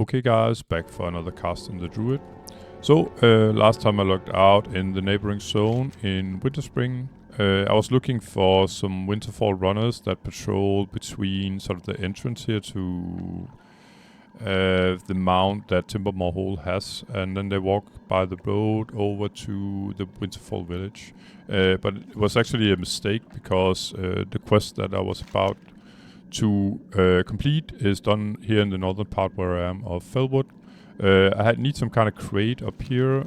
Okay guys, back for another cast in the druid. So, last time I looked out in the neighboring zone in Winterspring, I was looking for some Winterfall Runners that patrol between sort of the entrance here to the mount that Timbermore Hole has, and then they walk by the road over to the Winterfall village. But it was actually a mistake because the quest that I was about to complete is done here in the northern part where I am of Felwood. I need some kind of crate up here,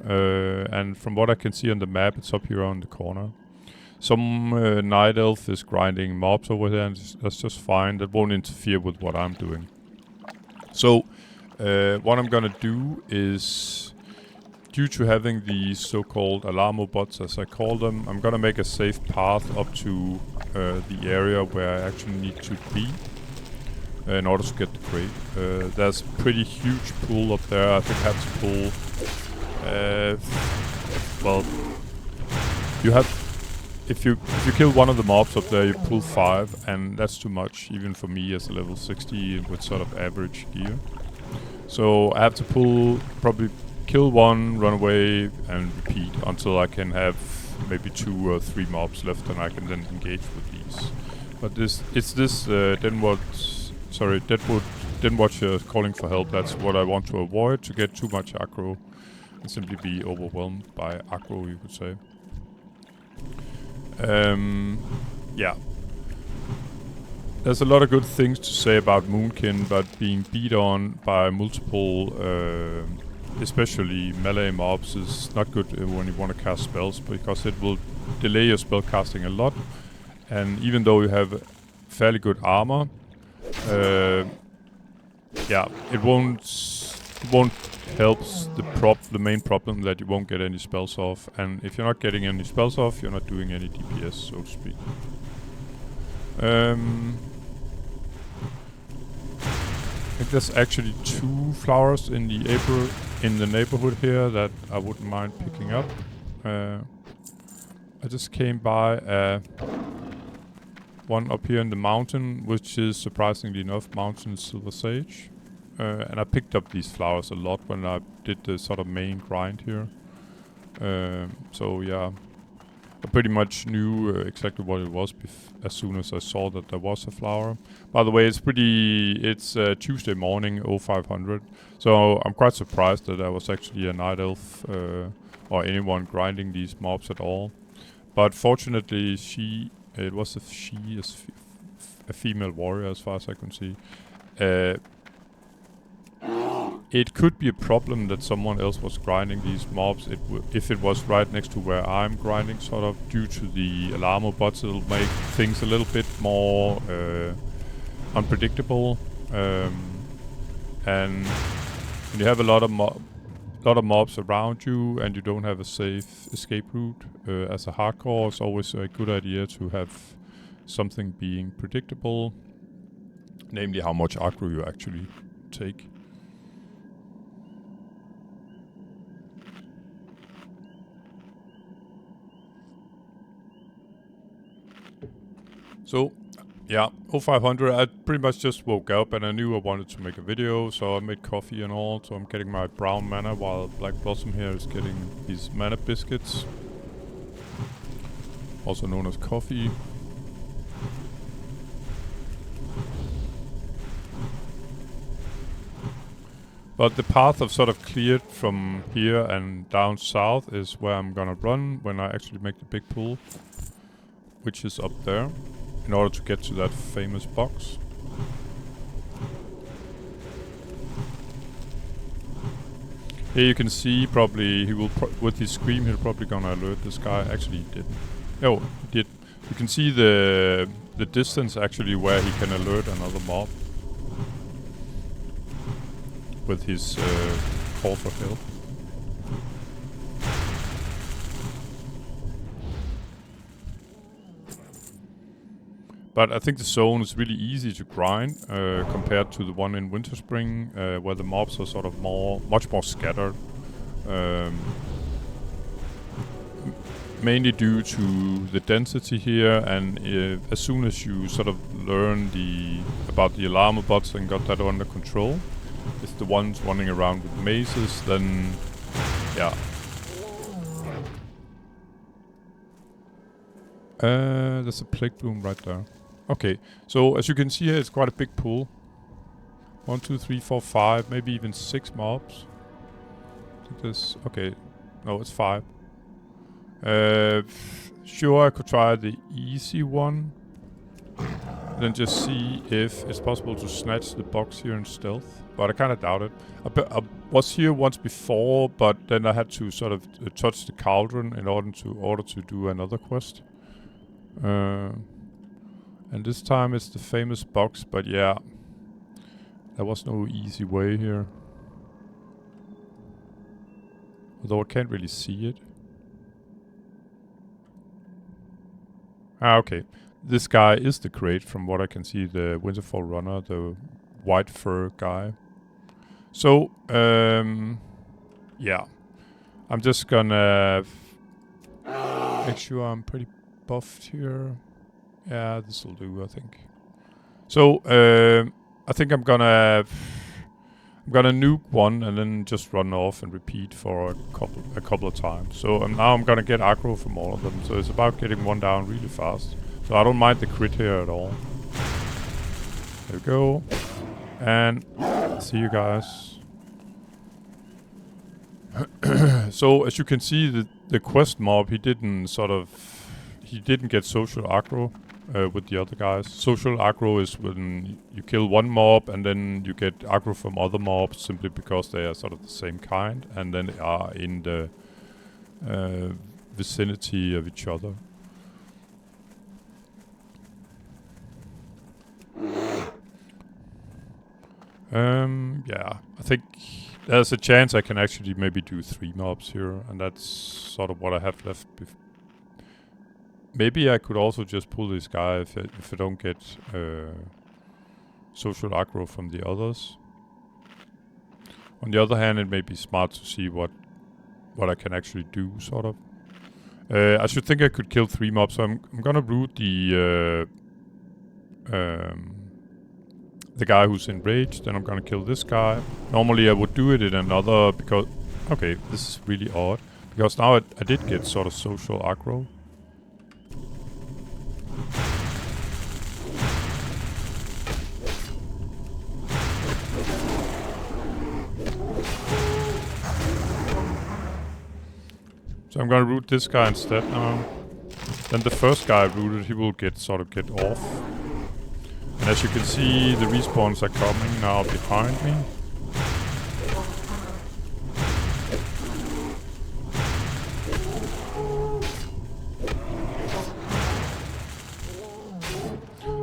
and from what I can see on the map, it's up here on the corner. Some night elf is grinding mobs over there, and that's just fine. That won't interfere with what I'm doing. So, what I'm gonna do is, due to having these so-called alarmo bots, as I call them, I'm gonna make a safe path up to the area where I actually need to be in order to get the crate. There's a pretty huge pool up there. I think I have to pull. Well, you have. If you kill one of the mobs up there, you pull 5, and that's too much, even for me as a level 60 with sort of average gear. So I have to probably kill one, run away, and repeat until I can have maybe 2 or 3 mobs left, and I can then engage with these. But it's this Deadwood calling for help. That's what I want to avoid, to get too much aggro and simply be overwhelmed by aggro, you could say. Yeah. There's a lot of good things to say about Moonkin, but being beat on by multiple, especially melee mobs, is not good when you want to cast spells, because it will delay your spell casting a lot. And even though you have fairly good armor, yeah, it won't help the main problem that you won't get any spells off. And if you're not getting any spells off, you're not doing any DPS, so to speak. I think there's actually 2 flowers in the neighborhood here that I wouldn't mind picking up. I just came by one up here in the mountain, which is surprisingly enough Mountain Silver Sage. And I picked up these flowers a lot when I did the sort of main grind here. So yeah, I pretty much knew exactly what it was as soon as I saw that there was a flower. By the way, it's Tuesday morning, 0500. So I'm quite surprised that there was actually a night elf or anyone grinding these mobs at all. But fortunately, it was a female warrior as far as I can see. It could be a problem that someone else was grinding these mobs. If it was right next to where I'm grinding, sort of, due to the alarmo bots, it'll make things a little bit more unpredictable. And when you have a lot of mobs around you and you don't have a safe escape route, as a hardcore, it's always a good idea to have something being predictable, namely how much aggro you actually take. So, yeah, 0500, I pretty much just woke up and I knew I wanted to make a video, so I made coffee and all, so I'm getting my brown mana while Black Blossom here is getting these mana biscuits, also known as coffee. But the path I've sort of cleared from here and down south is where I'm gonna run when I actually make the big pull, which is up there, in order to get to that famous box. Here you can see probably he will with his scream he'll probably gonna alert this guy. Actually he didn't. Oh, he did. You can see the distance actually where he can alert another mob with his call for help. But I think the zone is really easy to grind compared to the one in Winterspring, where the mobs are sort of much more scattered. Mainly due to the density here, and as soon as you sort of learn about the alarmo bots and got that under control, is the ones running around with mazes, then yeah. There's a plague bloom right there. Okay, so as you can see here, it's quite a big pool. 1, 2, 3, 4, 5, maybe even 6 mobs. I think this. Okay, no, it's 5. Sure, I could try the easy one. Then just see if it's possible to snatch the box here in stealth. But I kind of doubt it. I was here once before, but then I had to sort of touch the cauldron in order to do another quest. And this time it's the famous box, but yeah, there was no easy way here. Although I can't really see it. Ah, okay. This guy is the crate from what I can see, the Winterfall Runner, the white fur guy. So, yeah. I'm just gonna make sure I'm pretty buffed here. Yeah, this will do, I think. So, I think I'm gonna nuke one and then just run off and repeat for a couple of times. So now I'm gonna get aggro from all of them. So it's about getting one down really fast. So I don't mind the crit here at all. There we go. And see you guys. So as you can see, the quest mob, he didn't get social aggro with the other guys. Social aggro is when you kill one mob and then you get aggro from other mobs simply because they are sort of the same kind and then are in the vicinity of each other. Yeah, I think there's a chance I can actually maybe do 3 mobs here, and that's sort of what I have left. Maybe I could also just pull this guy if I don't get social aggro from the others. On the other hand, it may be smart to see what I can actually do, sort of. I should think I could kill 3 mobs, so I'm gonna root the guy who's enraged, then I'm gonna kill this guy. Normally I would do it in another because... Okay, this is really odd. Because now I did get sort of social aggro. So I'm gonna root this guy instead now. Then the first guy I rooted, he will get off. And as you can see, the respawns are coming now behind me.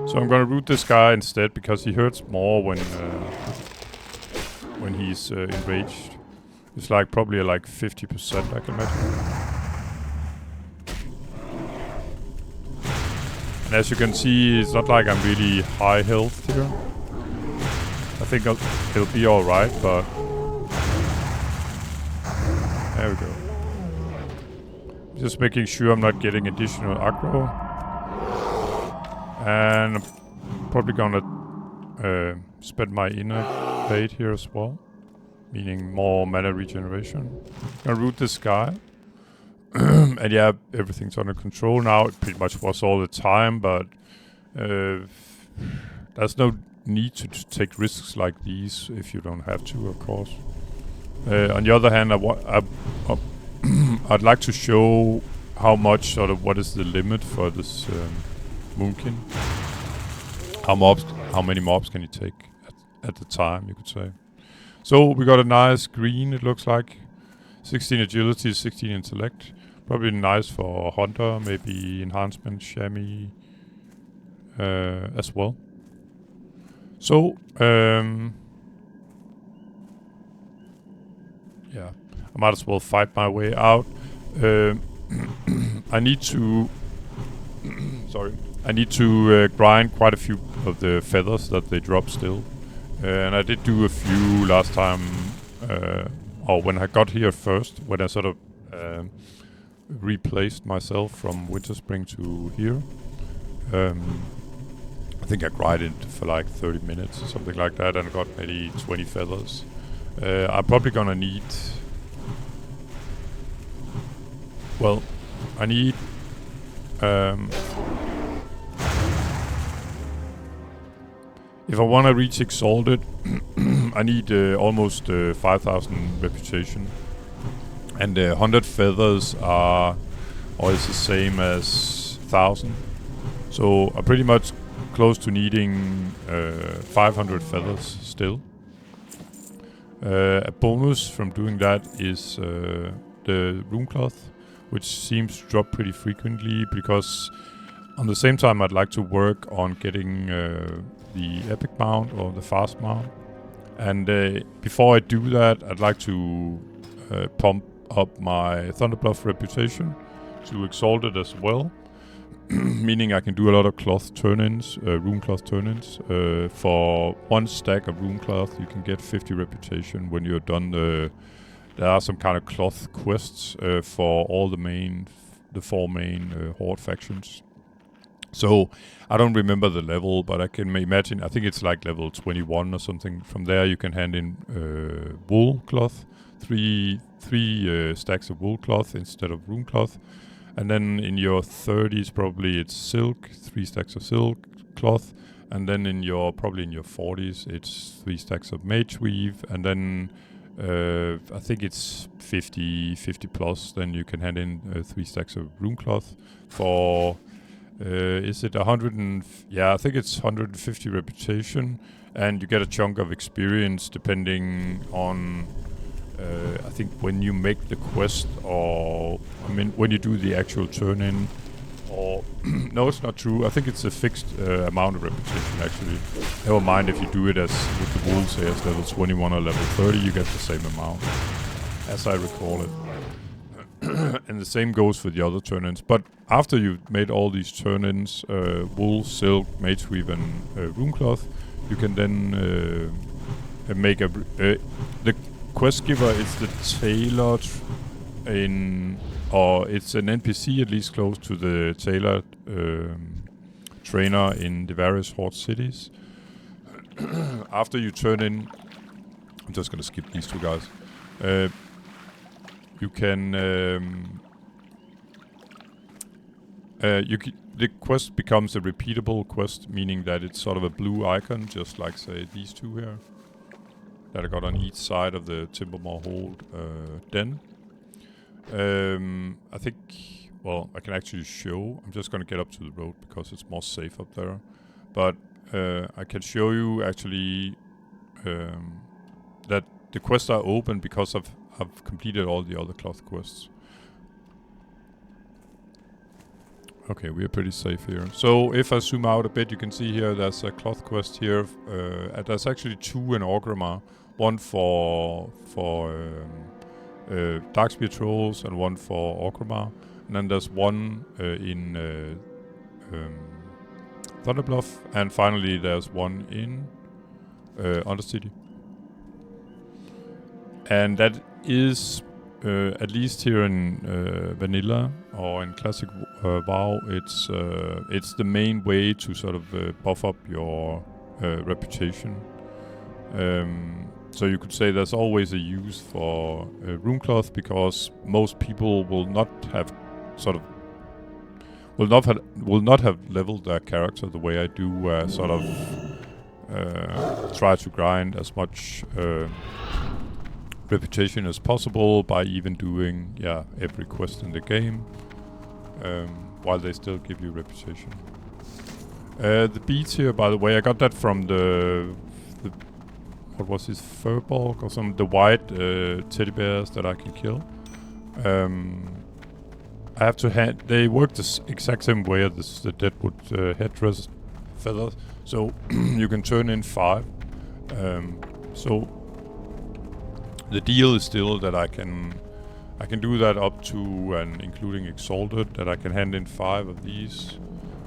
So I'm gonna root this guy instead because he hurts more when he's enraged. It's like probably like 50%, I can imagine. And as you can see, it's not like I'm really high health here. I think it'll be alright, but... There we go. Just making sure I'm not getting additional aggro. And I'm probably gonna spend my inner blade here as well. Meaning more mana regeneration. I'm gonna root this guy. And yeah, everything's under control now. It pretty much was all the time, but there's no need to take risks like these if you don't have to, of course. On the other hand, I'd like to show how much, sort of, what is the limit for this Moonkin. How many mobs can you take at the time, you could say. So we got a nice green, it looks like. 16 agility, 16 intellect. Probably nice for hunter, maybe enhancement, chamois as well. So, yeah, I might as well fight my way out. I need to, grind quite a few of the feathers that they drop still. And I did do a few last time, or when I got here first, when I sort of replaced myself from Winterspring to here. I think I grinded for like 30 minutes or something like that, and I got maybe 20 feathers. I'm probably gonna need... Well, I need... if I want to reach Exalted, I need almost 5,000 reputation. And 100 feathers are always the same as 1,000. So I'm pretty much close to needing 500 feathers still. A bonus from doing that is the rune cloth, which seems to drop pretty frequently, because on the same time I'd like to work on getting the epic mount or the fast mount. And before I do that, I'd like to pump up my Thunderbluff reputation to Exalted as well. Meaning I can do a lot of cloth turn-ins, rune cloth turn-ins. For one stack of rune cloth, you can get 50 reputation when you're done there are some kind of cloth quests for all the four main Horde factions. So I don't remember the level, but I can imagine, I think it's like level 21 or something. From there you can hand in wool cloth, three stacks of wool cloth instead of rune cloth. And then in your 30s probably it's silk, 3 stacks of silk cloth. And then probably in your 40s it's 3 stacks of mage weave. And then I think it's 50 plus, then you can hand in 3 stacks of rune cloth for... is it 100 I think it's 150 reputation, and you get a chunk of experience depending on I think when you make the quest, or I mean when you do the actual turn-in, or no, it's not true. I think it's a fixed amount of reputation actually. Never mind if you do it as with the wolves here as level 21 or level 30, you get the same amount, as I recall it. And the same goes for the other turn-ins. But after you've made all these turn-ins, wool, silk, mage weave, and rune cloth, you can then make a... the quest giver is the tailor or it's an NPC at least close to the tailor trainer in the various Horde cities. After you turn in... I'm just gonna skip these two guys. You can... the quest becomes a repeatable quest, meaning that it's sort of a blue icon, just like, say, these two here, that I got on each side of the Timbermore Hold den. I think... Well, I can actually show... I'm just going to get up to the road because it's more safe up there. But I can show you actually that the quests are open because I've completed all the other cloth quests. Okay, we are pretty safe here. So if I zoom out a bit, you can see here there's a cloth quest here. There's actually 2 in Orgrimmar. One for Darkspear Trolls and one for Orgrimmar. And then there's one in Thunderbluff. And finally there's one in Undercity. And that is... at least here in Vanilla or in Classic WoW, it's the main way to sort of buff up your reputation. So you could say there's always a use for Runecloth, because most people will not have leveled their character the way I do, sort of try to grind as much reputation as possible by even doing every quest in the game, while they still give you reputation. The beads here, by the way, I got that from the what was his, Furbolg or some, the white teddy bears that I can kill. I have to they work the exact same way as the Deadwood headdress feathers, so you can turn in 5. So the deal is still that I can do that up to and including Exalted, that I can hand in 5 of these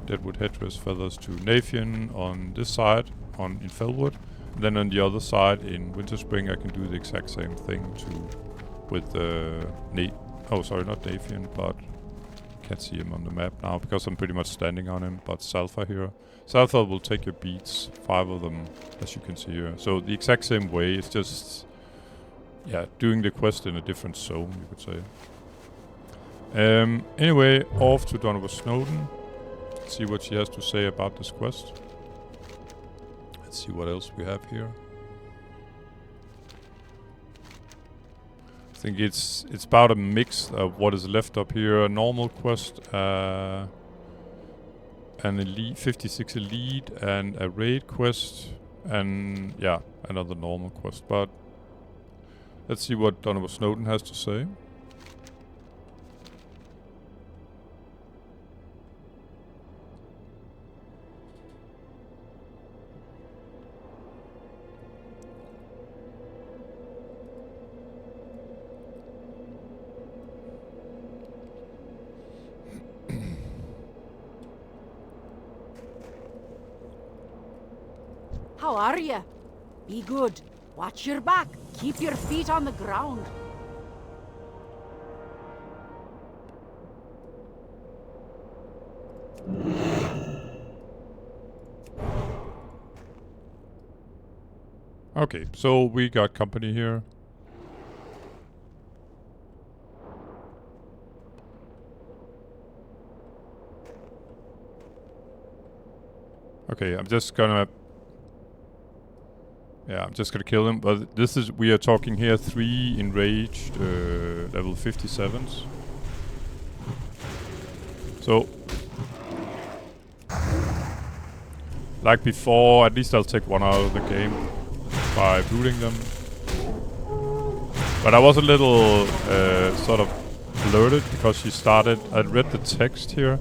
Deadwood headdress feathers to Nathan on this side in Felwood. And then on the other side in Winterspring I can do the exact same thing not Nathan, but can't see him on the map now because I'm pretty much standing on him, but Salfa here. Salfa will take your beats, 5 of them, as you can see here. So the exact same way, it's just, yeah, doing the quest in a different zone, you could say. Anyway, off to Donovan Snowden. Let's see what she has to say about this quest. Let's see what else we have here. I think it's about a mix of what is left up here. A normal quest, an elite, 56 elite, and a raid quest, and yeah, another normal quest. But let's see what Donovan Snowden has to say. How are you? Be good. Watch your back. Keep your feet on the ground. Okay, so we got company here. Okay, I'm just gonna kill him, but this is, we are talking here 3 enraged level 57s. So, like before, at least I'll take one out of the game by booting them. But I was a little sort of alerted because she started, I'd read the text here.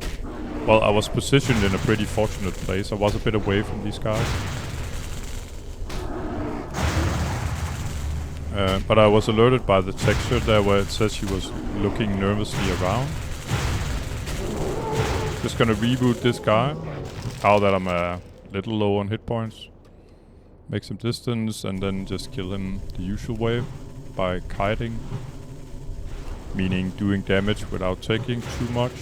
Well, I was positioned in a pretty fortunate place. I was a bit away from these guys. But I was alerted by the texture there where it says she was looking nervously around. Just gonna reboot this guy. Now that I'm a little low on hit points. Make some distance and then just kill him the usual way by kiting. Meaning doing damage without taking too much.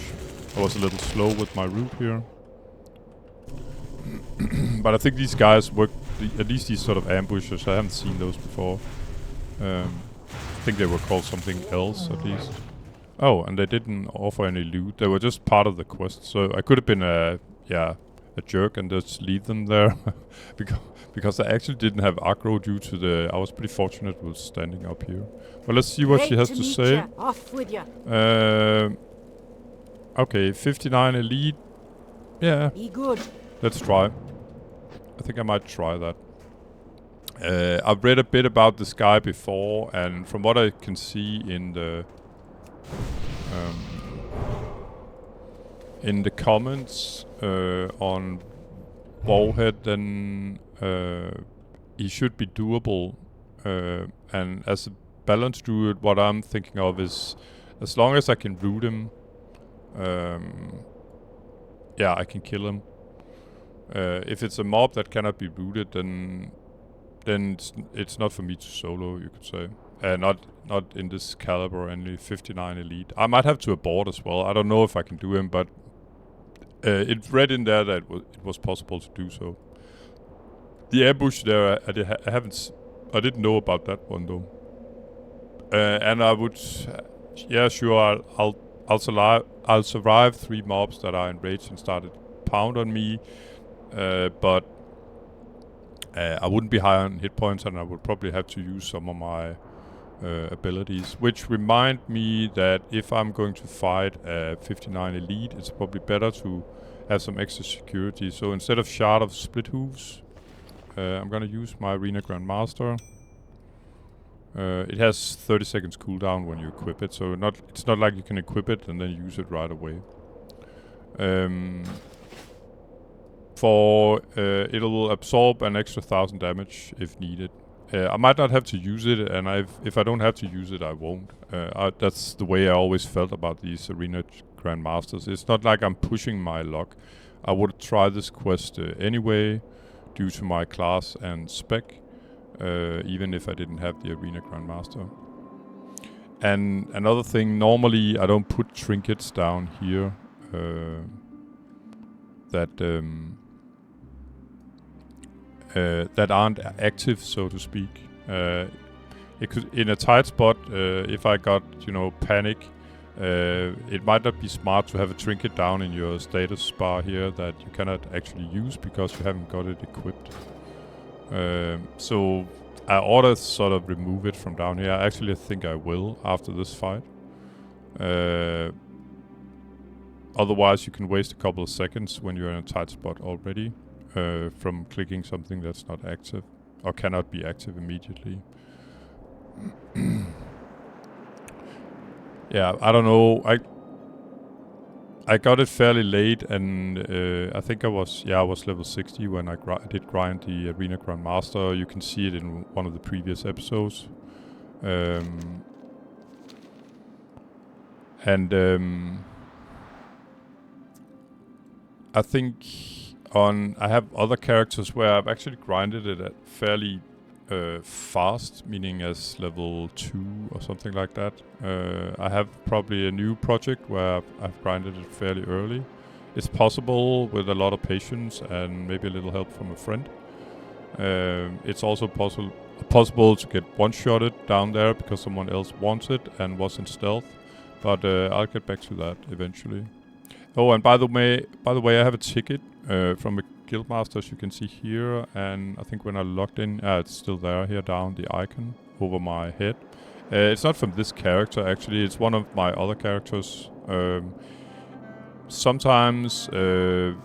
I was a little slow with my route here. But I think these guys work, at least these sort of ambushers, I haven't seen those before. I think they were called something else at least. Oh, and they didn't offer any loot. They were just part of the quest. So I could have been a jerk and just leave them there. because I actually didn't have aggro due to the... I was pretty fortunate with standing up here. But let's see what she has to say. Off with you. Okay, 59 elite. Yeah. Be good. Let's try. I think I might try that. I've read a bit about this guy before, and from what I can see in the comments on Warhead, then he should be doable. And as a balanced druid, what I'm thinking of is, as long as I can root him, yeah, I can kill him. If it's a mob that cannot be rooted, then it's not for me to solo, you could say. Not in this caliber, only 59 elite. I might have to abort as well. I don't know if I can do him, but it read in there that it was possible to do so. The ambush there, I didn't know about that one though. And I would, yeah, sure, I'll survive 3 mobs that are enraged and started pound on me, but I wouldn't be high on hit points, and I would probably have to use some of my abilities. Which remind me that if I'm going to fight a 59 elite, it's probably better to have some extra security. So instead of Shard of Split Hooves, I'm gonna use my Arena Grandmaster. It has 30 seconds cooldown when you equip it, so it's not like you can equip it and then use it right away. It will absorb an extra 1,000 damage if needed. I might not have to use it, and if I don't have to use it, I won't. That's the way I always felt about these Arena Grandmasters. It's not like I'm pushing my luck. I would try this quest anyway, due to my class and spec, even if I didn't have the Arena Grandmaster. And another thing, normally I don't put trinkets down here. that aren't active, so to speak. It could, in a tight spot, if I got, panic, it might not be smart to have a trinket down in your status bar here that you cannot actually use because you haven't got it equipped. So I ought to sort of remove it from down here. I actually think I will after this fight. Otherwise, you can waste a couple of seconds when you're in a tight spot already from clicking something that's not active or cannot be active immediately. Yeah, I don't know. I got it fairly late, and I think I was level 60 when I did grind the Arena Grandmaster. You can see it in one of the previous episodes. I think I have other characters where I've actually grinded it at fairly fast, meaning as level 2 or something like that. I have probably a new project where I've grinded it fairly early. It's possible with a lot of patience and maybe a little help from a friend. It's also possible to get one-shotted down there because someone else wants it and was in stealth. But I'll get back to that eventually. Oh, and by the way, I have a ticket from a guildmaster, as you can see here, and I think when I logged in, it's still there here down, the icon over my head. It's not from this character, actually. It's one of my other characters. Sometimes, you'll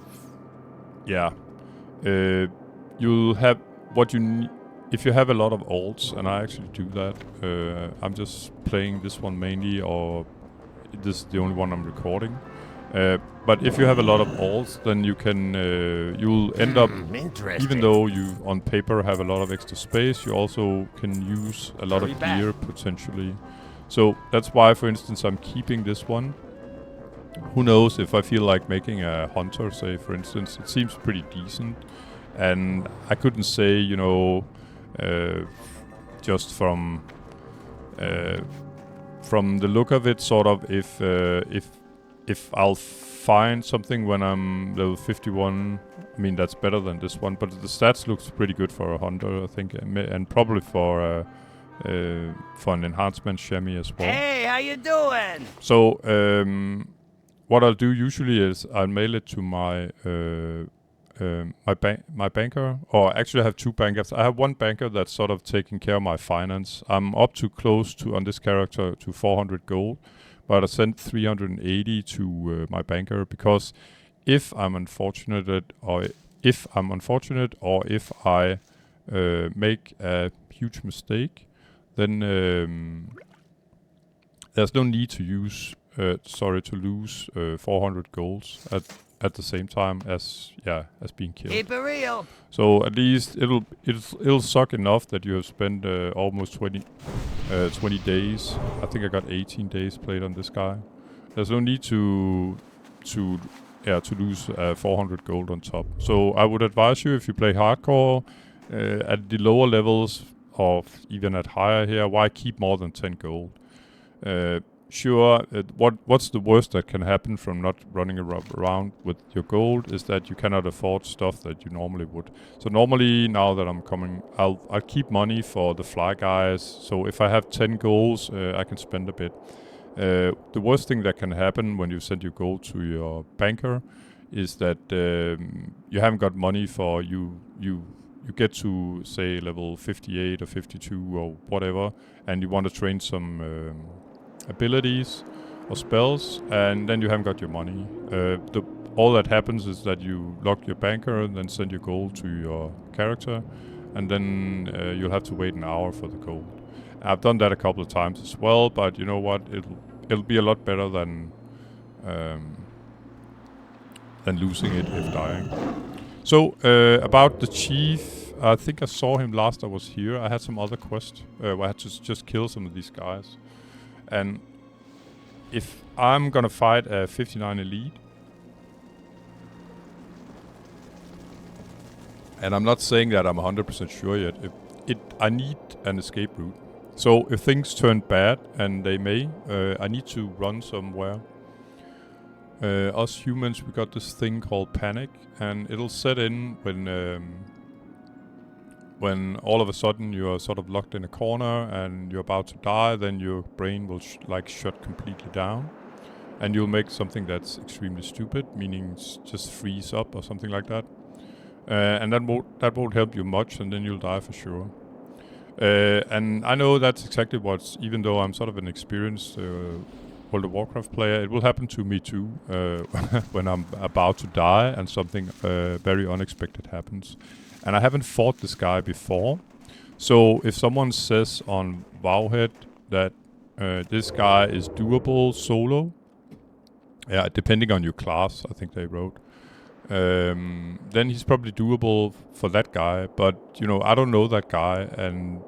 have what you need. If you have a lot of alts, and I actually do that, I'm just playing this one mainly, or this is the only one I'm recording. But if you have a lot of alts, then you can you'll end up, even though you on paper have a lot of extra space, you also can use a lot of gear potentially. So that's why, for instance, I'm keeping this one. Who knows, if I feel like making a hunter, say, for instance, it seems pretty decent, and I couldn't say, just from the look of it, sort of, if I'll find something when I'm level 51, I mean, that's better than this one, but the stats looks pretty good for a hunter, I think, and probably for an enhancement chamois as well. Hey, how you doing? So, what I'll do usually is I'll mail it to my my banker, or actually I have two bankers. I have one banker that's sort of taking care of my finance. I'm up to close to, on this character, to 400 gold. But I sent 380 to my banker because if I'm unfortunate, or if I make a huge mistake, then there's no need to lose 400 golds at the same time as being killed. Keep it real. So at least it'll suck enough that you have spent almost 20 days. I think I got 18 days played on this guy. There's no need to lose 400 gold on top. So I would advise you, if you play hardcore at the lower levels, or even at higher here, why keep more than 10 gold? What's the worst that can happen from not running around with your gold is that you cannot afford stuff that you normally would. So normally, now that I'm coming, I'll keep money for the fly guys. So if I have 10 golds, I can spend a bit. The worst thing that can happen when you send your gold to your banker is that you haven't got money for you get to, say, level 58 or 52 or whatever, and you want to train some abilities or spells, and then you haven't got your money. All that happens is that you lock your banker and then send your gold to your character, and then you'll have to wait an hour for the gold. I've done that a couple of times as well, but you know what? It'll be a lot better than losing it if dying. So about the chief, I think I saw him last I was here. I had some other quest where I had to just kill some of these guys. And if I'm gonna fight a 59 elite, and I'm not saying that I'm 100% sure yet, I need an escape route. So if things turn bad, and they may, I need to run somewhere. Us humans, we got this thing called panic, and it'll set in when all of a sudden you're sort of locked in a corner and you're about to die. Then your brain will shut completely down, and you'll make something that's extremely stupid, meaning just freeze up or something like that. And that won't help you much, and then you'll die for sure. And I know that's exactly what's, even though I'm sort of an experienced World of Warcraft player, it will happen to me too when I'm about to die and something very unexpected happens. And I haven't fought this guy before, so if someone says on Wowhead that this guy is doable solo, yeah, depending on your class, I think they wrote, then he's probably doable for that guy. But, you know, I don't know that guy, and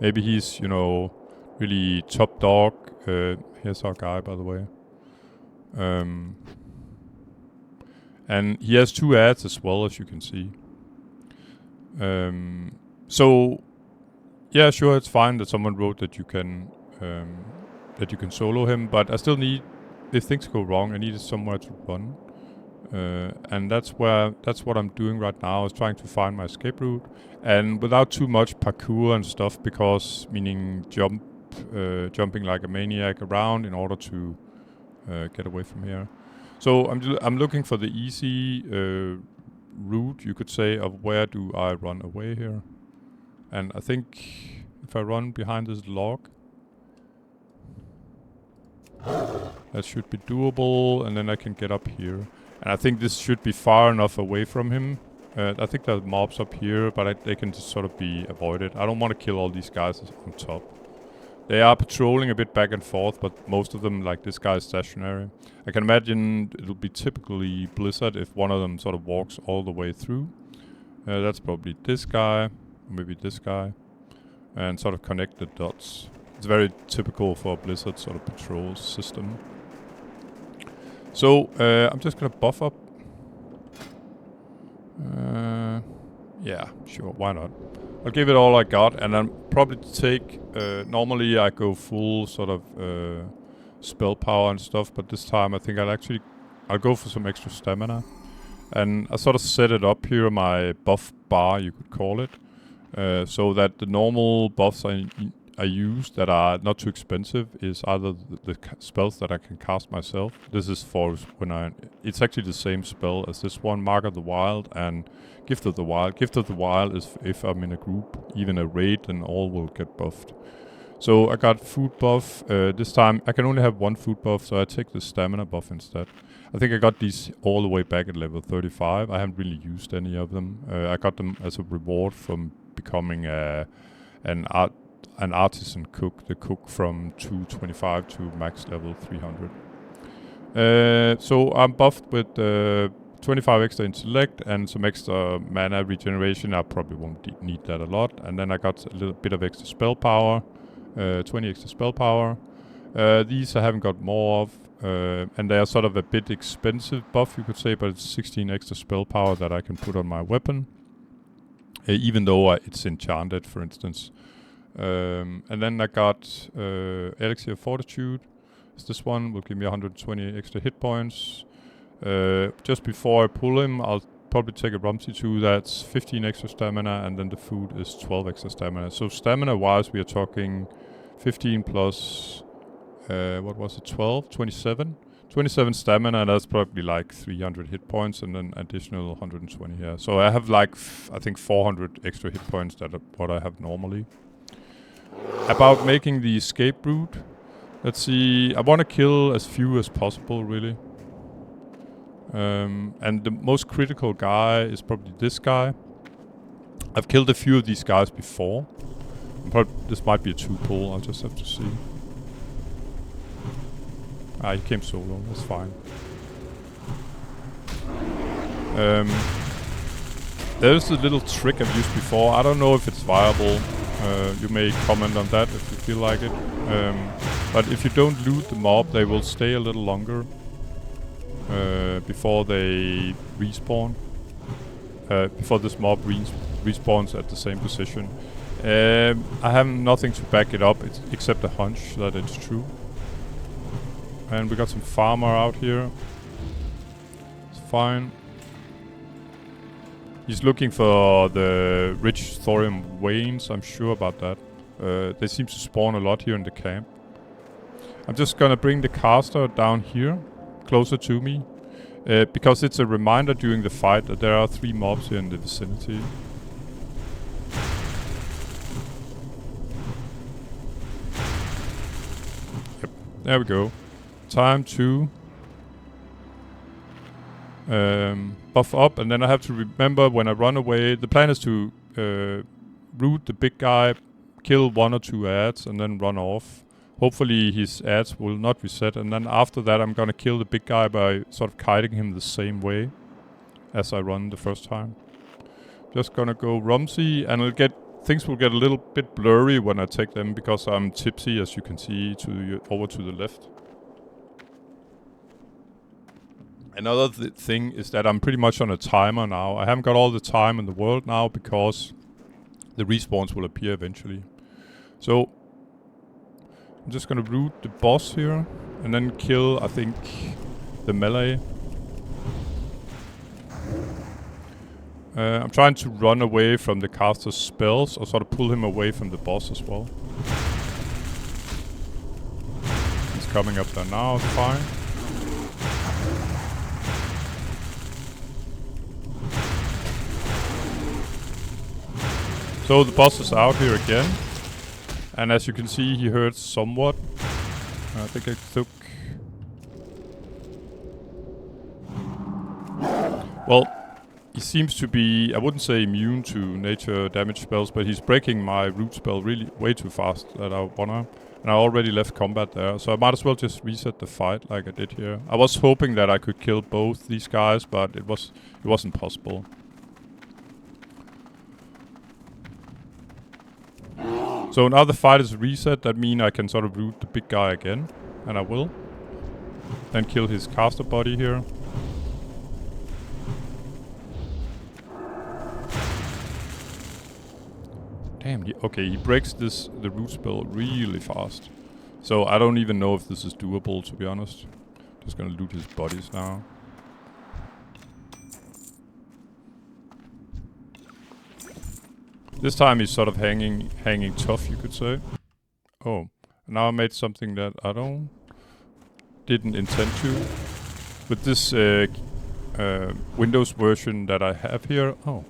maybe he's, you know, really top dog. Here's our guy, by the way. And he has 2 ads as well, as you can see. So, yeah, sure, it's fine that someone wrote that you can solo him, but I still need, if things go wrong, I need somewhere to run. And that's what I'm doing right now, is trying to find my escape route, and without too much parkour and stuff, because meaning jumping like a maniac around in order to get away from here. So I'm looking for the easy route, you could say, of where do I run away here. And I think if I run behind this log, that should be doable, and then I can get up here. And I think this should be far enough away from him. I think there are mobs up here, but they can just sort of be avoided. I don't want to kill all these guys on top. They are patrolling a bit back and forth, but most of them, like this guy, is stationary. I can imagine it'll be typically Blizzard if one of them sort of walks all the way through. That's probably this guy, maybe this guy, and sort of connect the dots. It's very typical for a Blizzard sort of patrol system. So, I'm just gonna buff up. Yeah, sure, why not? I'll give it all I got, and then probably take, normally I go full sort of spell power and stuff, but this time I think I'll go for some extra stamina. And I sort of set it up here, my buff bar, you could call it, so that the normal buffs I use that are not too expensive is either the spells that I can cast myself. This is for when it's actually the same spell as this one, Mark of the Wild and Gift of the Wild. Gift of the Wild is if I'm in a group, even a raid, then all will get buffed. So I got food buff. This time I can only have 1 food buff, so I take the stamina buff instead. I think I got these all the way back at level 35. I haven't really used any of them. I got them as a reward from becoming an artisan cook, the cook from 225 to max level 300. So I'm buffed with 25 extra intellect and some extra mana regeneration. I probably won't need that a lot. And then I got a little bit of extra spell power, 20 extra spell power. These I haven't got more of, and they are sort of a bit expensive buff, you could say, but it's 16 extra spell power that I can put on my weapon, even though it's enchanted, for instance. And then I got Elixir of Fortitude. This one will give me 120 extra hit points. Just before I pull him, I'll probably take a Rumsey 2. That's 15 extra stamina, and then the food is 12 extra stamina. So stamina-wise, we are talking 15 plus, what was it, 12? 27? 27 stamina, and that's probably like 300 hit points, and then additional 120 here. So I have like, I think 400 extra hit points that are what I have normally. About making the escape route, let's see, I want to kill as few as possible, really. And the most critical guy is probably this guy. I've killed a few of these guys before. This might be a 2-pull, I'll just have to see. He came solo, that's fine. There's a little trick I've used before. I don't know if it's viable. You may comment on that if you feel like it. But if you don't loot the mob, they will stay a little longer before they respawn. Before this mob respawns at the same position. I have nothing to back it up except a hunch that it's true. And we got some farmer out here. It's fine. He's looking for the rich thorium veins, I'm sure about that. They seem to spawn a lot here in the camp. I'm just gonna bring the caster down here, closer to me. Because it's a reminder during the fight that there are 3 mobs here in the vicinity. Yep, there we go. Time to buff up, and then I have to remember when I run away. The plan is to root the big guy, kill 1 or 2 ads, and then run off. Hopefully his ads will not reset, and then after that I'm gonna kill the big guy by sort of kiting him the same way as I run the first time. Just gonna go Rumsey, and things will get a little bit blurry when I take them because I'm tipsy, as you can see over to the left. Another thing is that I'm pretty much on a timer now. I haven't got all the time in the world now because the respawns will appear eventually. So I'm just gonna root the boss here and then kill, I think, the melee. I'm trying to run away from the caster's spells or sort of pull him away from the boss as well. He's coming up there now, it's fine. So the boss is out here again. And as you can see, he hurts somewhat. I think I took... Well, he seems to be, I wouldn't say immune to nature damage spells, but he's breaking my root spell really way too fast that I wanna. And I already left combat there, so I might as well just reset the fight like I did here. I was hoping that I could kill both these guys, but it wasn't possible. So now the fight is reset, that means I can sort of root the big guy again, and I will. Then kill his caster body here. Damn, okay, he breaks the root spell really fast. So I don't even know if this is doable, to be honest. Just gonna loot his bodies now. This time he's sort of hanging tough, you could say. Oh, now I made something that I didn't intend to. With this Windows version that I have here. Oh.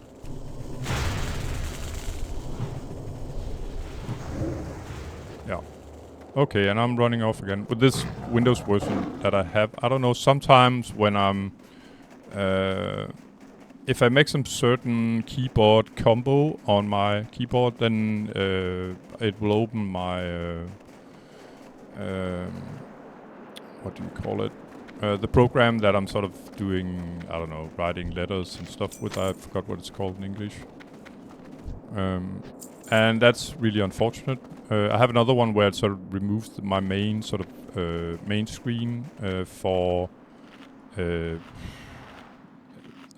Yeah. Okay, and I'm running off again. With this Windows version that I have, I don't know, sometimes when I'm... if I make some certain keyboard combo on my keyboard, then it will open my... what do you call it? The program that I'm sort of doing, I don't know, writing letters and stuff with. I forgot what it's called in English. And that's really unfortunate. I have another one where it sort of removes my main sort of main screen for...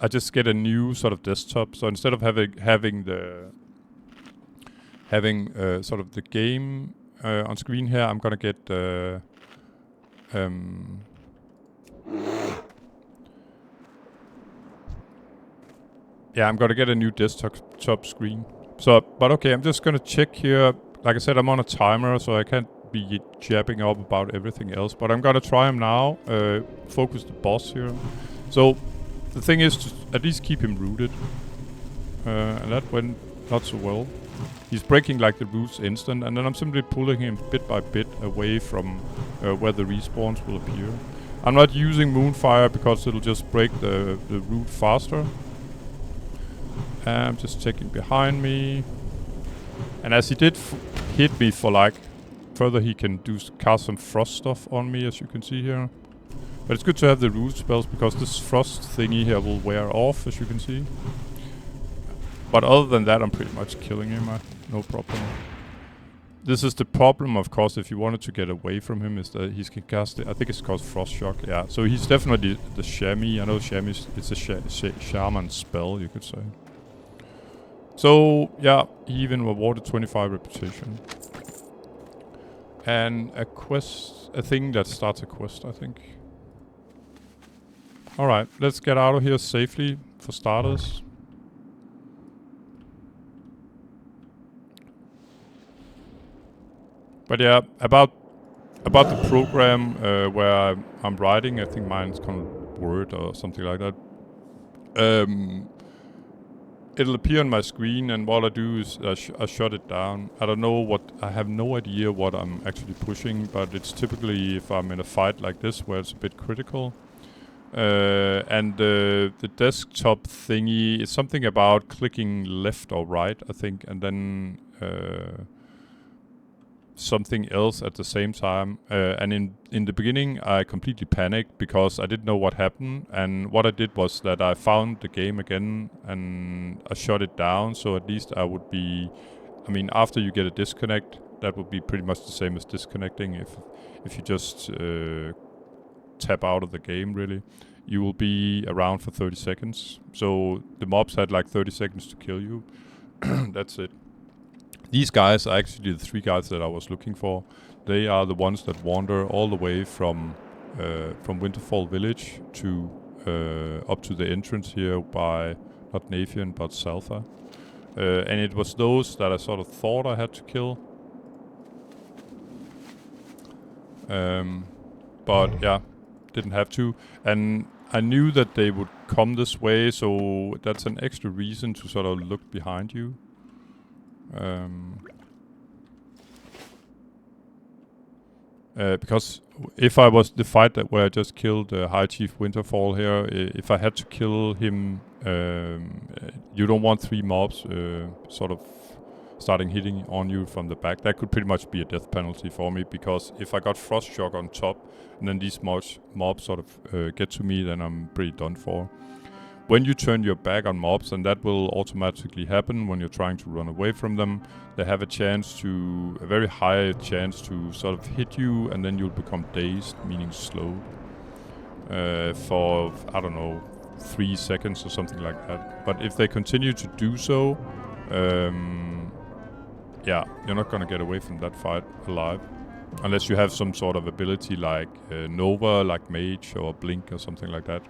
I just get a new sort of desktop. So instead of having sort of the game on screen here, I'm gonna get yeah, I'm gonna get a new desktop screen. So, but okay, I'm just gonna check here. Like I said, I'm on a timer, so I can't be jabbing up about everything else. But I'm gonna try him now. Focus the boss here. So. The thing is to at least keep him rooted. And that went not so well. He's breaking like the roots instant, and then I'm simply pulling him bit by bit away from where the respawns will appear. I'm not using Moonfire because it'll just break the root faster. I'm just checking behind me. And as he did hit me for like further, he can cast some frost stuff on me, as you can see here. But it's good to have the root spells because this frost thingy here will wear off, as you can see. But other than that, I'm pretty much killing him. No problem. This is the problem, of course, if you wanted to get away from him, is that he can cast it. I think it's called Frost Shock. Yeah, so he's definitely the Chamois. I know Chamois, it's a shaman spell, you could say. So, yeah, he even awarded 25 reputation. And a quest... a thing that starts a quest, I think. Alright, let's get out of here safely, for starters. But yeah, about the program where I'm writing, I think mine's called Word or something like that. It'll appear on my screen, and what I do is I shut it down. I have no idea what I'm actually pushing, but it's typically if I'm in a fight like this where it's a bit critical. And the desktop thingy is something about clicking left or right, I think, and then something else at the same time. And in the beginning, I completely panicked because I didn't know what happened. And what I did was that I found the game again and I shut it down. So at least I would be, I mean, after you get a disconnect, that would be pretty much the same as disconnecting. If you just tap out of the game, really, you will be around for 30 seconds. So the mobs had like 30 seconds to kill you. That's it. These guys are actually the 3 guys that I was looking for. They are the ones that wander all the way from Winterfall Village to up to the entrance here by not Nathan but Saltha. And it was those that I sort of thought I had to kill. But yeah, didn't have to. And I knew that they would come this way, so that's an extra reason to sort of look behind you. Because if I was the fight that where I just killed High Chief Winterfall here, if I had to kill him, you don't want 3 mobs sort of starting hitting on you from the back. That could pretty much be a death penalty for me, because if I got Frost Shock on top and then these mobs sort of get to me, then I'm pretty done for. When you turn your back on mobs, and that will automatically happen when you're trying to run away from them, they have a very high chance to sort of hit you, and then you'll become dazed, meaning slowed, for, I don't know, 3 seconds or something like that. But if they continue to do so, yeah, you're not gonna get away from that fight alive. Unless you have some sort of ability like Nova, like Mage or Blink or something like that.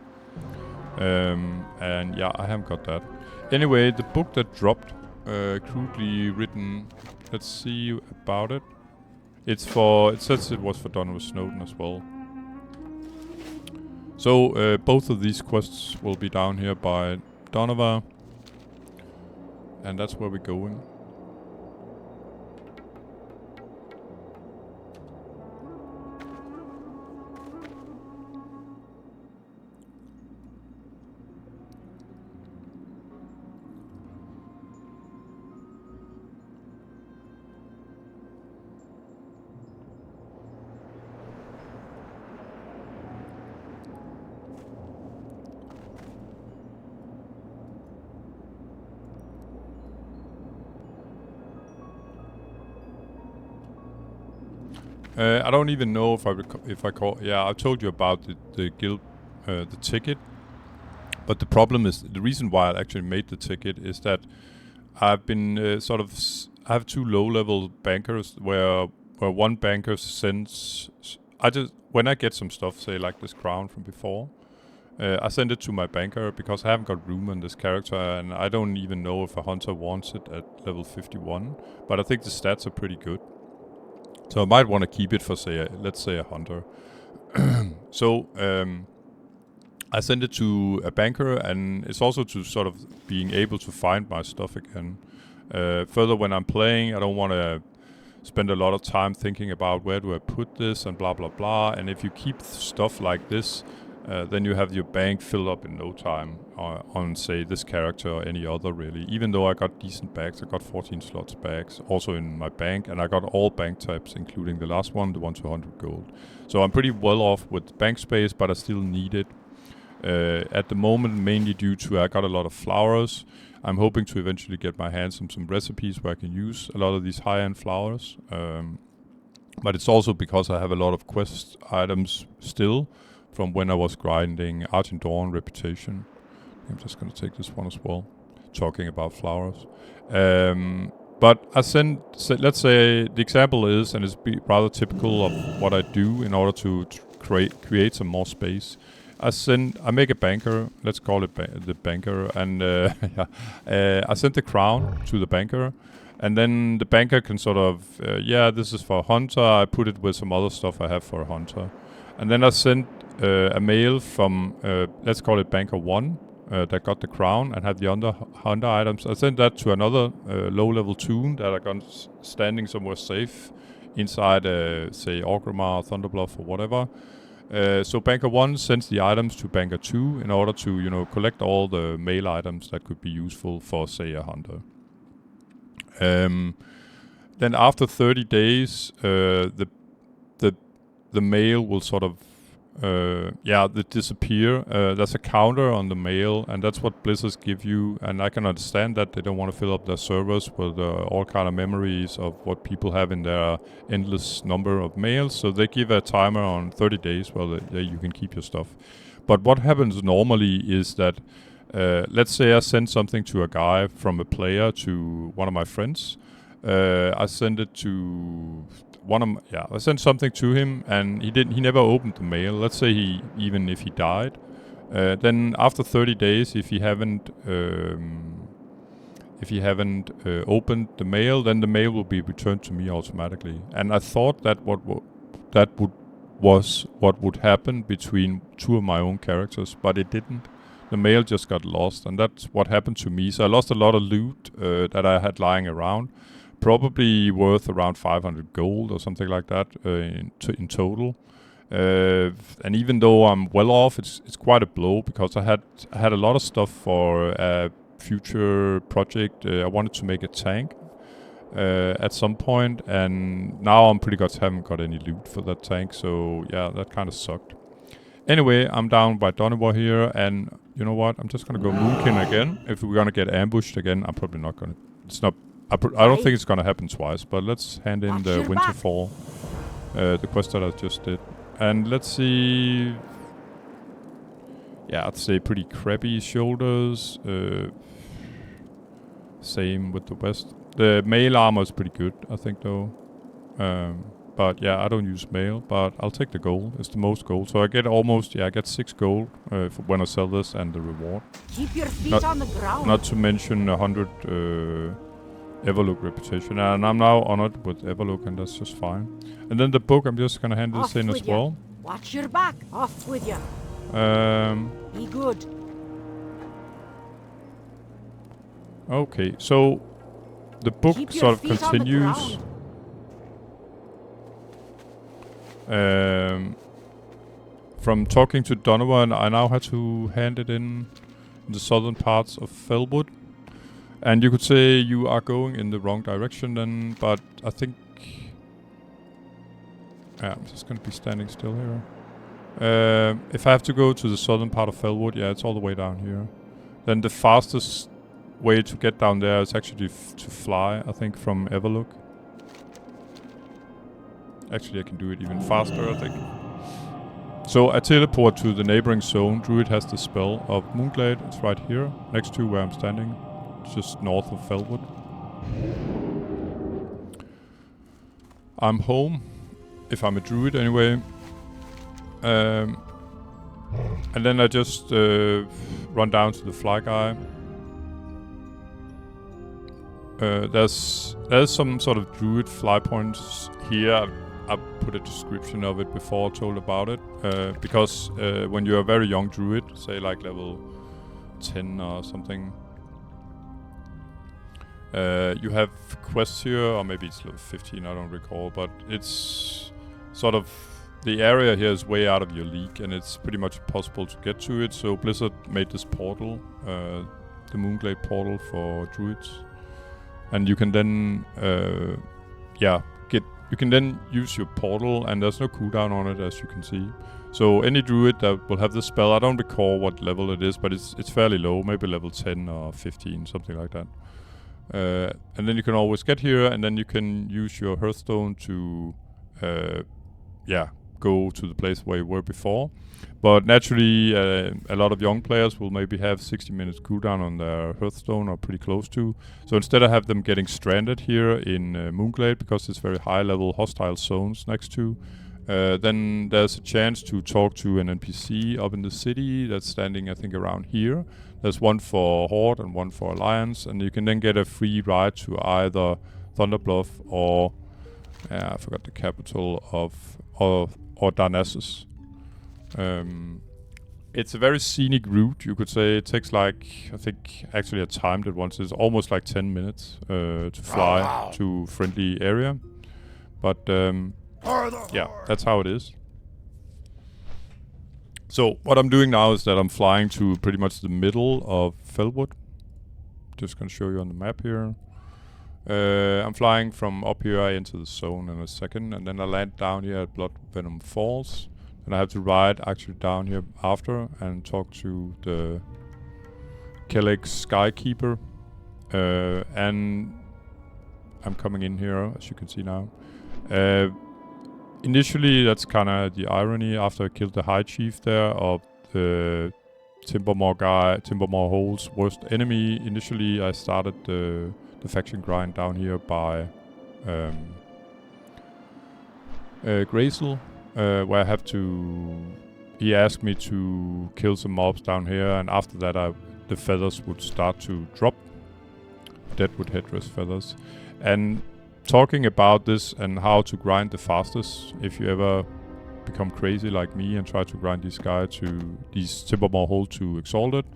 And yeah, I haven't got that. Anyway, the book that dropped, crudely written, let's see about it. It says it was for Donovan Snowden as well. So both of these quests will be down here by Donovan, and that's where we're going. I don't even know if I call. Yeah, I told you about the guild, the ticket. But the problem is, the reason why I actually made the ticket is that I've been I have 2 low-level bankers where one banker sends. When I get some stuff, say like this crown from before, I send it to my banker because I haven't got room on this character, and I don't even know if a hunter wants it at level 51. But I think the stats are pretty good. So I might want to keep it for, let's say a hunter. So I send it to a banker, and it's also to sort of being able to find my stuff again. Further, when I'm playing, I don't want to spend a lot of time thinking about where do I put this and blah blah blah. And if you keep stuff like this, then you have your bank filled up in no time on, say, this character or any other, really. Even though I got decent bags, I got 14 slots bags also in my bank, and I got all bank types, including the last one, the 1 to 100 gold. So I'm pretty well off with bank space, but I still need it. At the moment, mainly due to I got a lot of flowers. I'm hoping to eventually get my hands on some recipes where I can use a lot of these high-end flowers. But it's also because I have a lot of quest items still from when I was grinding Argent Dawn Reputation. I'm just going to take this one as well, talking about flowers. But I let's say the example is, and it's rather typical of what I do in order to create some more space. I make a banker, let's call it the banker, and I send the crown to the banker, and then the banker can sort of, this is for a hunter, I put it with some other stuff I have for a hunter. And then I send a mail from, let's call it banker 1, that got the crown and had the hunter items. I sent that to another low-level toon that I got standing somewhere safe inside, say, Orgrimmar, Thunderbluff, or whatever. So banker 1 sends the items to banker 2 in order to, collect all the mail items that could be useful for, say, a hunter. Then after 30 days, the mail will sort of they disappear. There's a counter on the mail, and that's what Blizzards give you. And I can understand that they don't want to fill up their servers with all kind of memories of what people have in their endless number of mails. So they give a timer on 30 days where you can keep your stuff. But what happens normally is that, let's say I send something to a guy from a player to one of my friends. I send it to I sent something to him, and he never opened the mail. Let's say even if he died, then after 30 days, if he haven't opened the mail, then the mail will be returned to me automatically. And I thought that was what would happen between two of my own characters, but it didn't. The mail just got lost, and that's what happened to me. So I lost a lot of loot that I had lying around. Probably worth around 500 gold or something like that in total. And even though I'm well off, it's quite a blow because I had a lot of stuff for a future project. I wanted to make a tank at some point, and now I'm pretty much haven't got any loot for that tank. So yeah, that kind of sucked. Anyway, I'm down by Donivor here, and you know what? I'm just gonna go Moonkin again. If we're gonna get ambushed again, I'm probably not gonna. It's not. I don't think it's gonna happen twice, but let's hand in the Winterfall, the quest that I just did, and let's see. Yeah, I'd say pretty crappy shoulders. Same with the west. The mail armor is pretty good, I think, though. But yeah, I don't use mail, but I'll take the gold. It's the most gold, so I get I get 6 gold for when I sell this and the reward. Keep your feet on the ground. Not to mention 100. Everlook reputation, and I'm now honored with Everlook, and that's just fine. And then the book, I'm just gonna hand this in as well. Watch your back. Off with you. Be good. Okay, so the book sort of continues. From talking to Donovan, I now had to hand it in the southern parts of Felwood. And you could say you are going in the wrong direction then, but I think... I'm just going to be standing still here. If I have to go to the southern part of Felwood, it's all the way down here. Then the fastest way to get down there is actually to fly, I think, from Everlook. Actually, I can do it even faster, I think. So I teleport to the neighboring zone. Druid has the spell of Moonglade. It's right here, next to where I'm standing. Just north of Felwood. I'm home, if I'm a druid anyway. And then I just run down to the fly guy. There's some sort of druid fly points here. I put a description of it before, told about it. Because when you're a very young druid, say like level 10 or something, you have quests here, or maybe it's level 15, I don't recall, but it's sort of, the area here is way out of your league, and it's pretty much impossible to get to it, so Blizzard made this portal, the Moonglade portal for druids, and you can then, you can then use your portal, and there's no cooldown on it, as you can see. So any druid that will have this spell, I don't recall what level it is, but it's fairly low, maybe level 10 or 15, something like that. And then you can always get here, and then you can use your Hearthstone to, go to the place where you were before. But naturally, a lot of young players will maybe have 60 minutes cooldown on their Hearthstone, or pretty close to. So instead of have them getting stranded here in Moonglade, because it's very high level hostile zones next to, then there's a chance to talk to an NPC up in the city that's standing, I think, around here. There's one for Horde and one for Alliance, and you can then get a free ride to either Thunderbluff or I forgot the capital or Darnassus. It's a very scenic route, you could say. It takes like, I think, actually I timed it once. It's almost like 10 minutes to fly to friendly area. But yeah, that's how it is. So what I'm doing now is that I'm flying to pretty much the middle of Felwood. Just gonna show you on the map here. I'm flying from up here. I enter the zone in a second, and then I land down here at Blood Venom Falls. And I have to ride actually down here after and talk to the Kelleg Skykeeper. And I'm coming in here, as you can see now. Initially, that's kind of the irony. After I killed the High Chief there of the Timbermore Hole's worst enemy, initially I started the faction grind down here by Grazel, where I have to... He asked me to kill some mobs down here, and after that the feathers would start to drop. Deadwood headdress feathers. And talking about this and how to grind the fastest, if you ever become crazy like me and try to grind these Timbermore Hole to Exalted,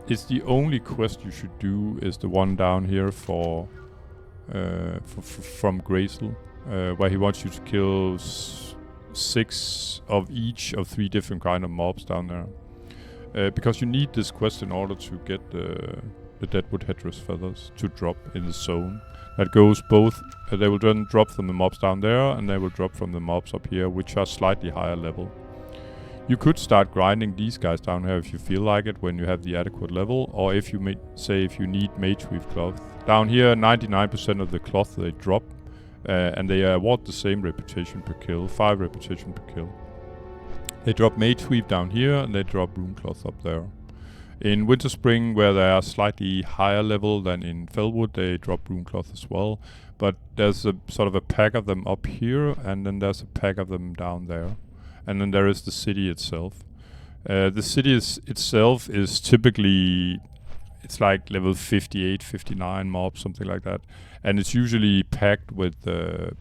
it's the only quest you should do is the one down here from Grazel, where he wants you to kill 6 of each of 3 different kind of mobs down there, because you need this quest in order to get the Deadwood headdress feathers to drop in the zone. That goes both. They will then drop from the mobs down there, and they will drop from the mobs up here, which are slightly higher level. You could start grinding these guys down here if you feel like it, when you have the adequate level, or if you if you need Mage Weave cloth. Down here, 99% of the cloth they drop, and they award the same reputation per kill, 5 reputation per kill. They drop Mage Weave down here, and they drop Rune cloth up there. In Winterspring, where they are slightly higher level than in Felwood, they drop Rune cloth as well. But there's a sort of a pack of them up here, and then there's a pack of them down there. And then there is the city itself. The city itself is typically, it's like level 58, 59 mobs, something like that. And it's usually packed with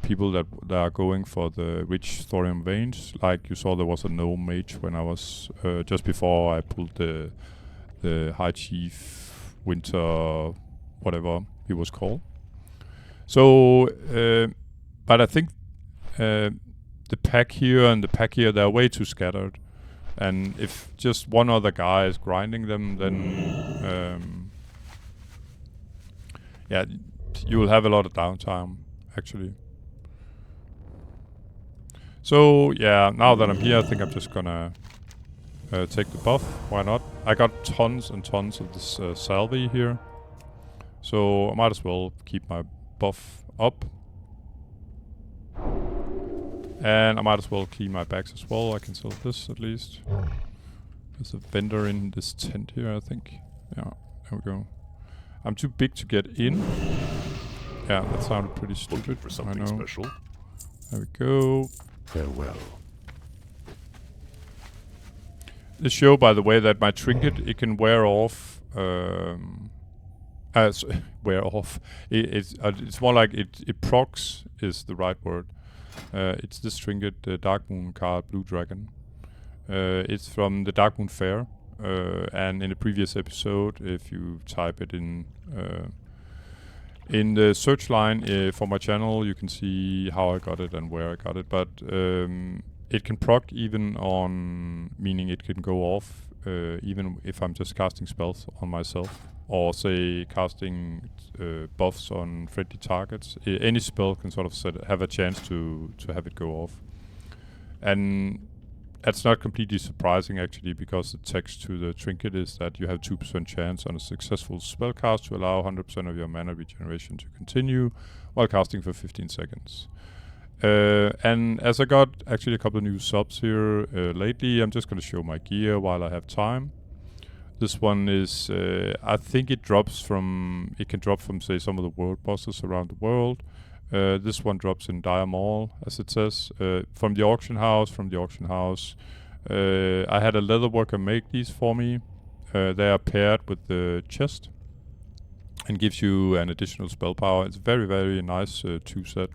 people that are going for the rich thorium veins. Like you saw, there was a gnome mage when I was, just before I pulled the High Chief Winter, whatever he was called. So, but I think the pack here and the pack here, they're way too scattered. And if just one other guy is grinding them, then yeah, you will have a lot of downtime, actually. So yeah, now that I'm here, I think I'm just gonna take the buff. Why not? I got tons and tons of this salve here, so I might as well keep my buff up. And I might as well clean my bags as well. I can sell this at least. There's a vendor in this tent here, I think. Yeah, there we go. I'm too big to get in. Yeah, that sounded pretty stupid. For something special. There we go. Farewell. This show, by the way, that my trinket, it can wear off. Wear off. It's more like it procs is the right word. It's this trinket, the Dark Moon card, Blue Dragon. It's from the Dark Moon Fair, and in the previous episode, if you type it in the search line for my channel, you can see how I got it and where I got it. But it can proc even on, meaning it can go off even if I'm just casting spells on myself, or say casting buffs on friendly targets. Any spell can sort of have a chance to have it go off. And that's not completely surprising, actually, because the text to the trinket is that you have 2% chance on a successful spell cast to allow 100% of your mana regeneration to continue while casting for 15 seconds. And as I got actually a couple of new subs here lately, I'm just going to show my gear while I have time. This one is, I think it can drop from, say, some of the world bosses around the world. This one drops in Dire Mall, as it says, from the auction house. I had a leather worker make these for me. They are paired with the chest and gives you an additional spell power. It's very, very nice 2-set.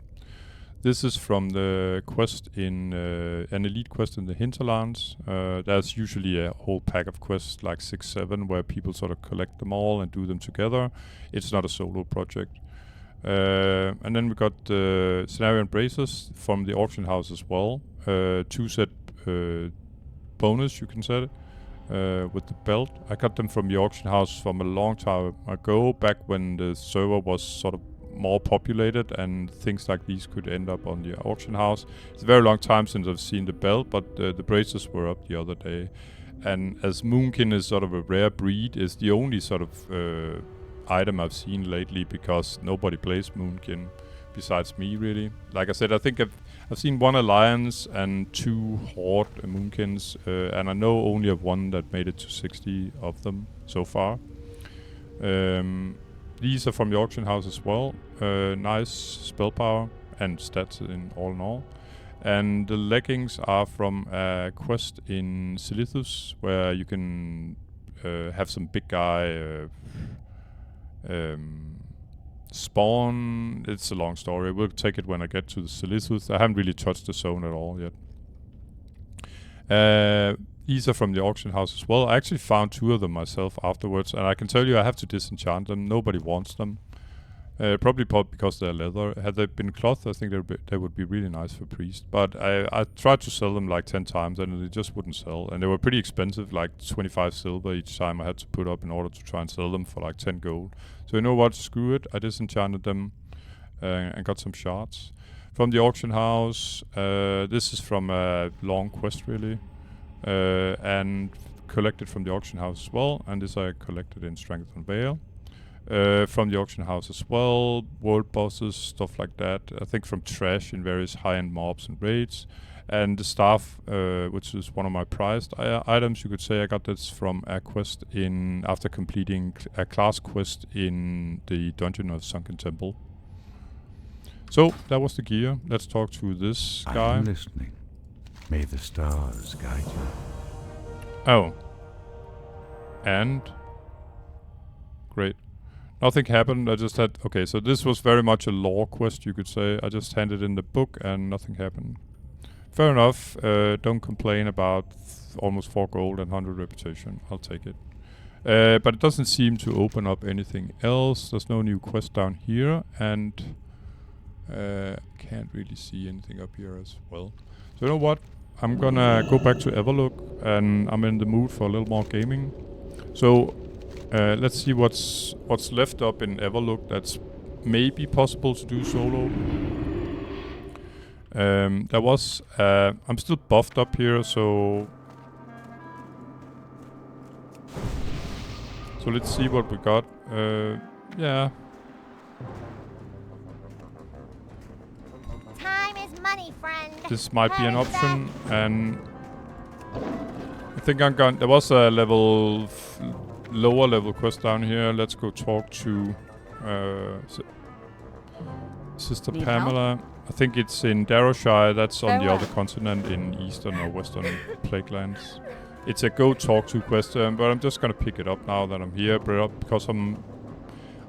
This is from the quest in an elite quest in the hinterlands. There's usually a whole pack of quests, like 6-7, where people sort of collect them all and do them together. It's not a solo project. And then we got the scenario embraces from the auction house as well. 2-set bonus, you can set it, with the belt. I got them from the auction house from a long time ago, back when the server was sort of more populated and things like these could end up on the auction house. It's a very long time since I've seen the belt, but the braces were up the other day. And as Moonkin is sort of a rare breed, it's the only sort of item I've seen lately, because nobody plays Moonkin besides me, really. Like I said, I think I've seen 1 Alliance and 2 Horde Moonkins, and I know only of 1 that made it to 60 of them so far. These are from the auction house as well. Nice spell power and stats in all. And the leggings are from a quest in Chillwind, where you can have some big guy spawn. It's a long story. We'll take it when I get to the Chillwind. I haven't really touched the zone at all yet. These are from the auction house as well. I actually found 2 of them myself afterwards, and I can tell you I have to disenchant them. Nobody wants them. Probably because they're leather. Had they been cloth, I think they would be really nice for priest. But I tried to sell them like 10 times and they just wouldn't sell. And they were pretty expensive, like 25 silver each time I had to put up in order to try and sell them for like 10 gold. So you know what? Screw it. I disenchanted them and got some shards. From the auction house, this is from a long quest, really. And collected from the auction house as well, and this I collected in Strength and Vale. From the auction house as well, world bosses, stuff like that. I think from trash in various high-end mobs and raids. And the staff, which is one of my prized items, you could say. I got this from a quest after completing a class quest in the Dungeon of Sunken Temple. So, that was the gear. Let's talk to this guy. I'm listening. May the stars guide you. Oh. And? Great. Nothing happened. I just had... Okay, so this was very much a lore quest, you could say. I just handed in the book and nothing happened. Fair enough. Don't complain about almost 4 gold and 100 reputation. I'll take it. But it doesn't seem to open up anything else. There's no new quest down here. And... can't really see anything up here as well. So you know what? I'm gonna go back to Everlook, and I'm in the mood for a little more gaming. So let's see what's left up in Everlook that's maybe possible to do solo. There was I'm still buffed up here, so let's see what we got. Yeah. Money, friend. This might be an option, and I think I'm gone. There was a lower level quest down here. Let's go talk to Sister Pamela. I think it's in Darrowshire. That's on the other continent in eastern or western Plaguelands. It's a go talk to quest, but I'm just gonna pick it up now that I'm here. Because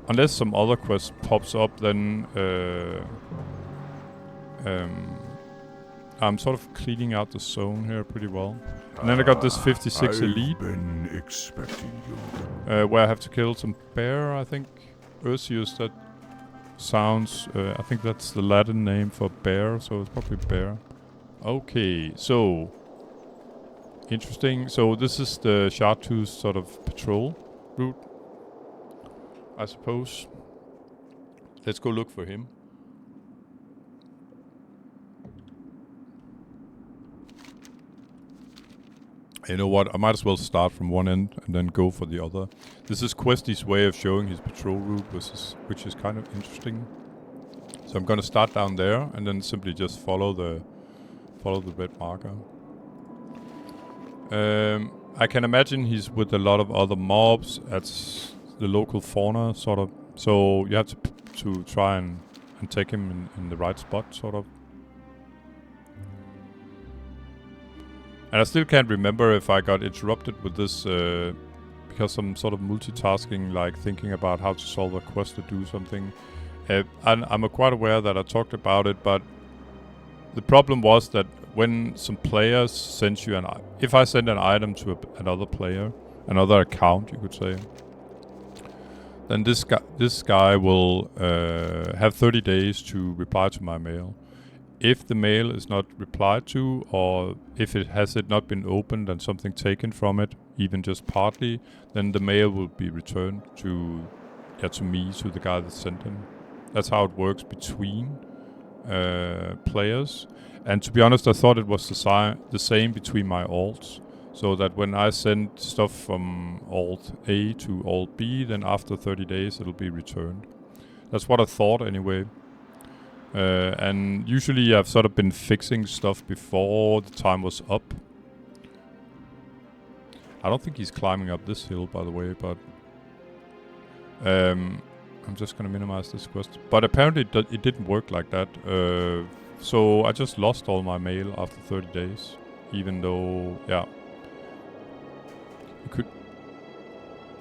unless some other quest pops up, then I'm sort of cleaning out the zone here pretty well. And then I got this 56 elite. Been expecting you. Where I have to kill some bear, I think. Ursius, that sounds... I think that's the Latin name for bear, so it's probably bear. Okay, so... Interesting. So this is the Shardtooth sort of patrol route, I suppose. Let's go look for him. You know what, I might as well start from one end and then go for the other. This is Questy's way of showing his patrol route, which is kind of interesting. So I'm gonna start down there and then simply just follow the red marker. I can imagine he's with a lot of other mobs at the local fauna, sort of. So you have to try and take him in the right spot, sort of. And I still can't remember if I got interrupted with this because I'm sort of multitasking, like thinking about how to solve a quest to do something. I'm quite aware that I talked about it, but the problem was that when some players send you if I send an item to another player, another account, you could say, then this guy will have 30 days to reply to my mail. If the mail is not replied to, or if it not been opened and something taken from it, even just partly, then the mail will be returned to me, to the guy that sent him. That's how it works between players. And to be honest, I thought it was the same between my alts. So that when I send stuff from alt A to alt B, then after 30 days it'll be returned. That's what I thought anyway. And usually I've sort of been fixing stuff before the time was up. I don't think he's climbing up this hill, by the way, but I'm just gonna minimize this quest. But apparently it didn't work like that. So I just lost all my mail after 30 days. Even though, yeah.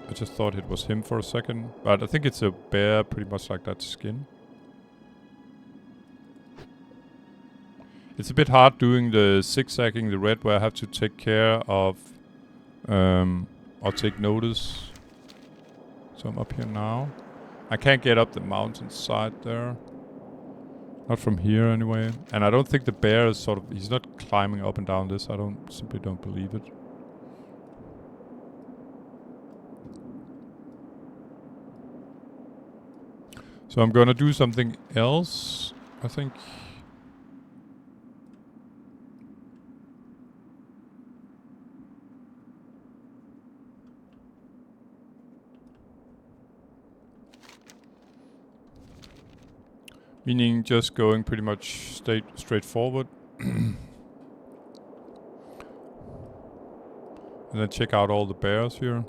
I just thought it was him for a second. But I think it's a bear, pretty much like that skin. It's a bit hard doing the zigzagging the red, where I have to take care of, or take notice. So I'm up here now. I can't get up the mountainside there. Not from here anyway. And I don't think the bear is he's not climbing up and down this. I simply don't believe it. So I'm gonna do something else, I think. Meaning just going pretty much straight forward. And then check out all the bears here.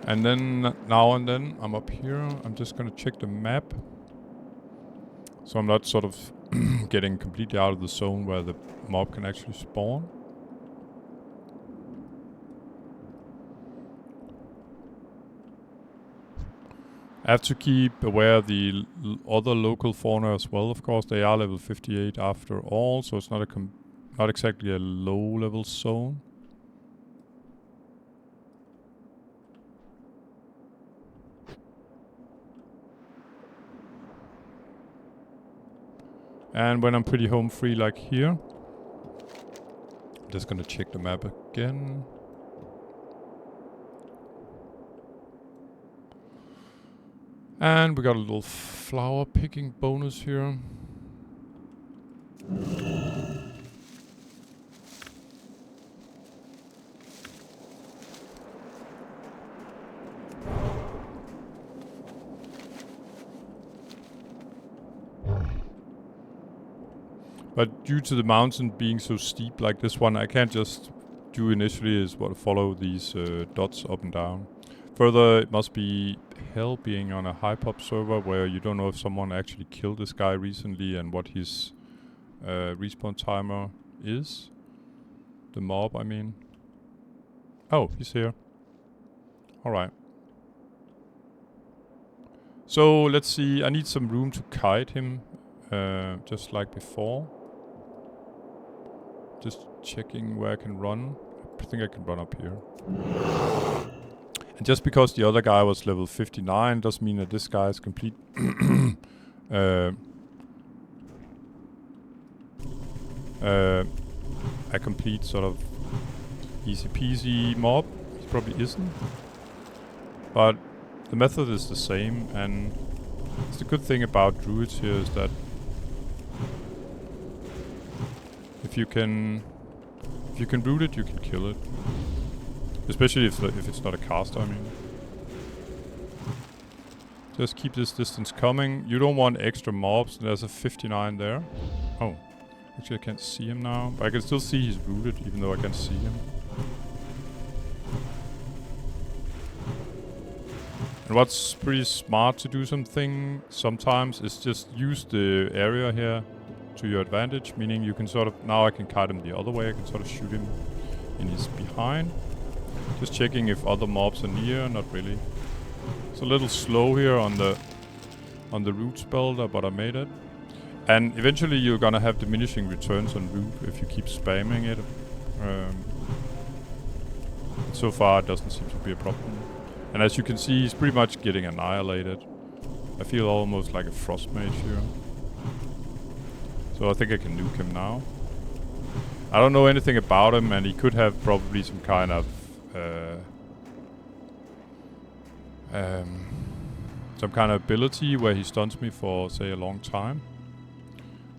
And then, now and then, I'm up here. I'm just gonna check the map. So I'm not sort of getting completely out of the zone where the mob can actually spawn. I have to keep aware of the other local fauna as well, of course. They are level 58 after all, so it's not exactly a low level zone. And when I'm pretty home free like here, I'm just gonna check the map again. And we got a little flower picking bonus here. But due to the mountain being so steep like this one, I can't just do initially is follow these dots up and down. Further, it must be hell being on a high pop server where you don't know if someone actually killed this guy recently and what his respawn timer is. The mob, I mean. Oh, he's here. Alright. So, let's see. I need some room to kite him, just like before. Just checking where I can run. I think I can run up here. And just because the other guy was level 59 doesn't mean that this guy is complete a complete sort of easy peasy mob. He probably isn't. But the method is the same, and it's the good thing about druids here is that if you can root it, you can kill it. Especially if it's not a caster, I mean. Just keep this distance coming. You don't want extra mobs. There's a 59 there. Oh. Actually, I can't see him now. But I can still see he's rooted, even though I can't see him. And what's pretty smart to do something sometimes is just use the area here to your advantage. Meaning you can sort of... Now I can kite him the other way. I can sort of shoot him in his behind. Just checking if other mobs are near. Not really. It's a little slow here on the root spell, but I made it. And eventually you're gonna have diminishing returns on root if you keep spamming it. So far it doesn't seem to be a problem. And as you can see, he's pretty much getting annihilated. I feel almost like a frost mage here. So I think I can nuke him now. I don't know anything about him, and he could have probably some kind of ability where he stuns me for, say, a long time.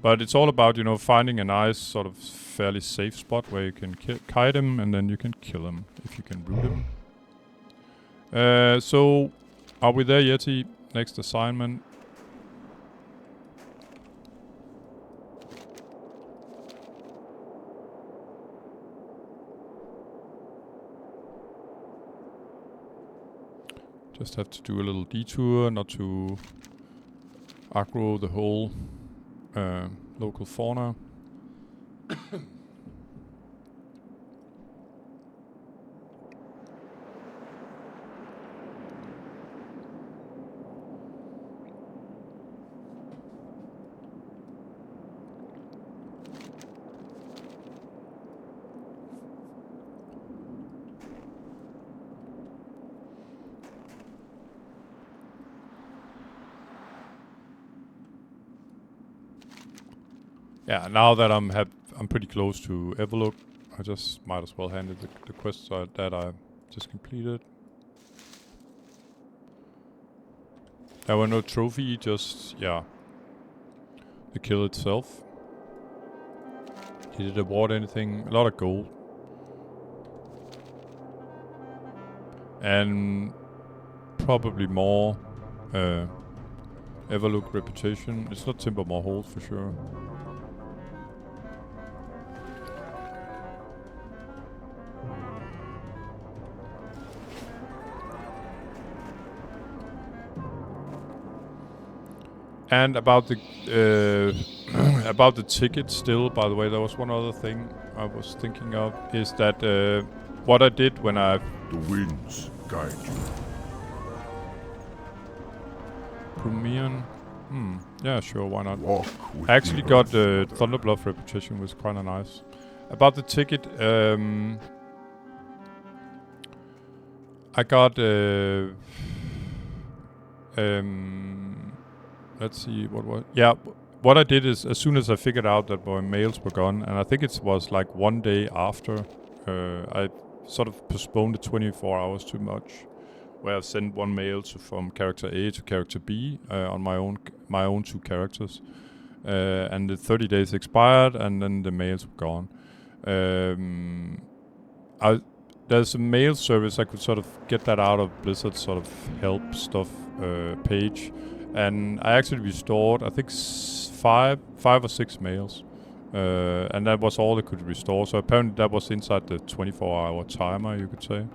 But it's all about, you know, finding a nice sort of fairly safe spot where you can kite him and then you can kill him if you can root him. So, are we there, Yeti? Next assignment. Just have to do a little detour, not to aggro the whole local fauna. Yeah, now that I'm pretty close to Everlook, I just might as well hand it the quest that I just completed. There were no trophy, just, yeah, the kill itself. Did it award anything? A lot of gold. And probably more Everlook reputation. It's not Timbermore Hold for sure. And about the about the ticket still, by the way, there was one other thing I was thinking of, is that what I did when I... The winds guide you. Brumeran? Yeah, sure, why not? Walk with I actually the got earth. the Thunderbluff reputation, was kind of nice. About the ticket, I got... let's see, what I did is, as soon as I figured out that my mails were gone, and I think it was like one day after, I sort of postponed it 24 hours too much, where I've sent one mail from character A to character B on my own two characters, and the 30 days expired, and then the mails were gone. There's a mail service I could sort of get that out of Blizzard's sort of help stuff page. And I actually restored, I think, five or six mails. And that was all it could restore. So apparently that was inside the 24-hour timer, you could say.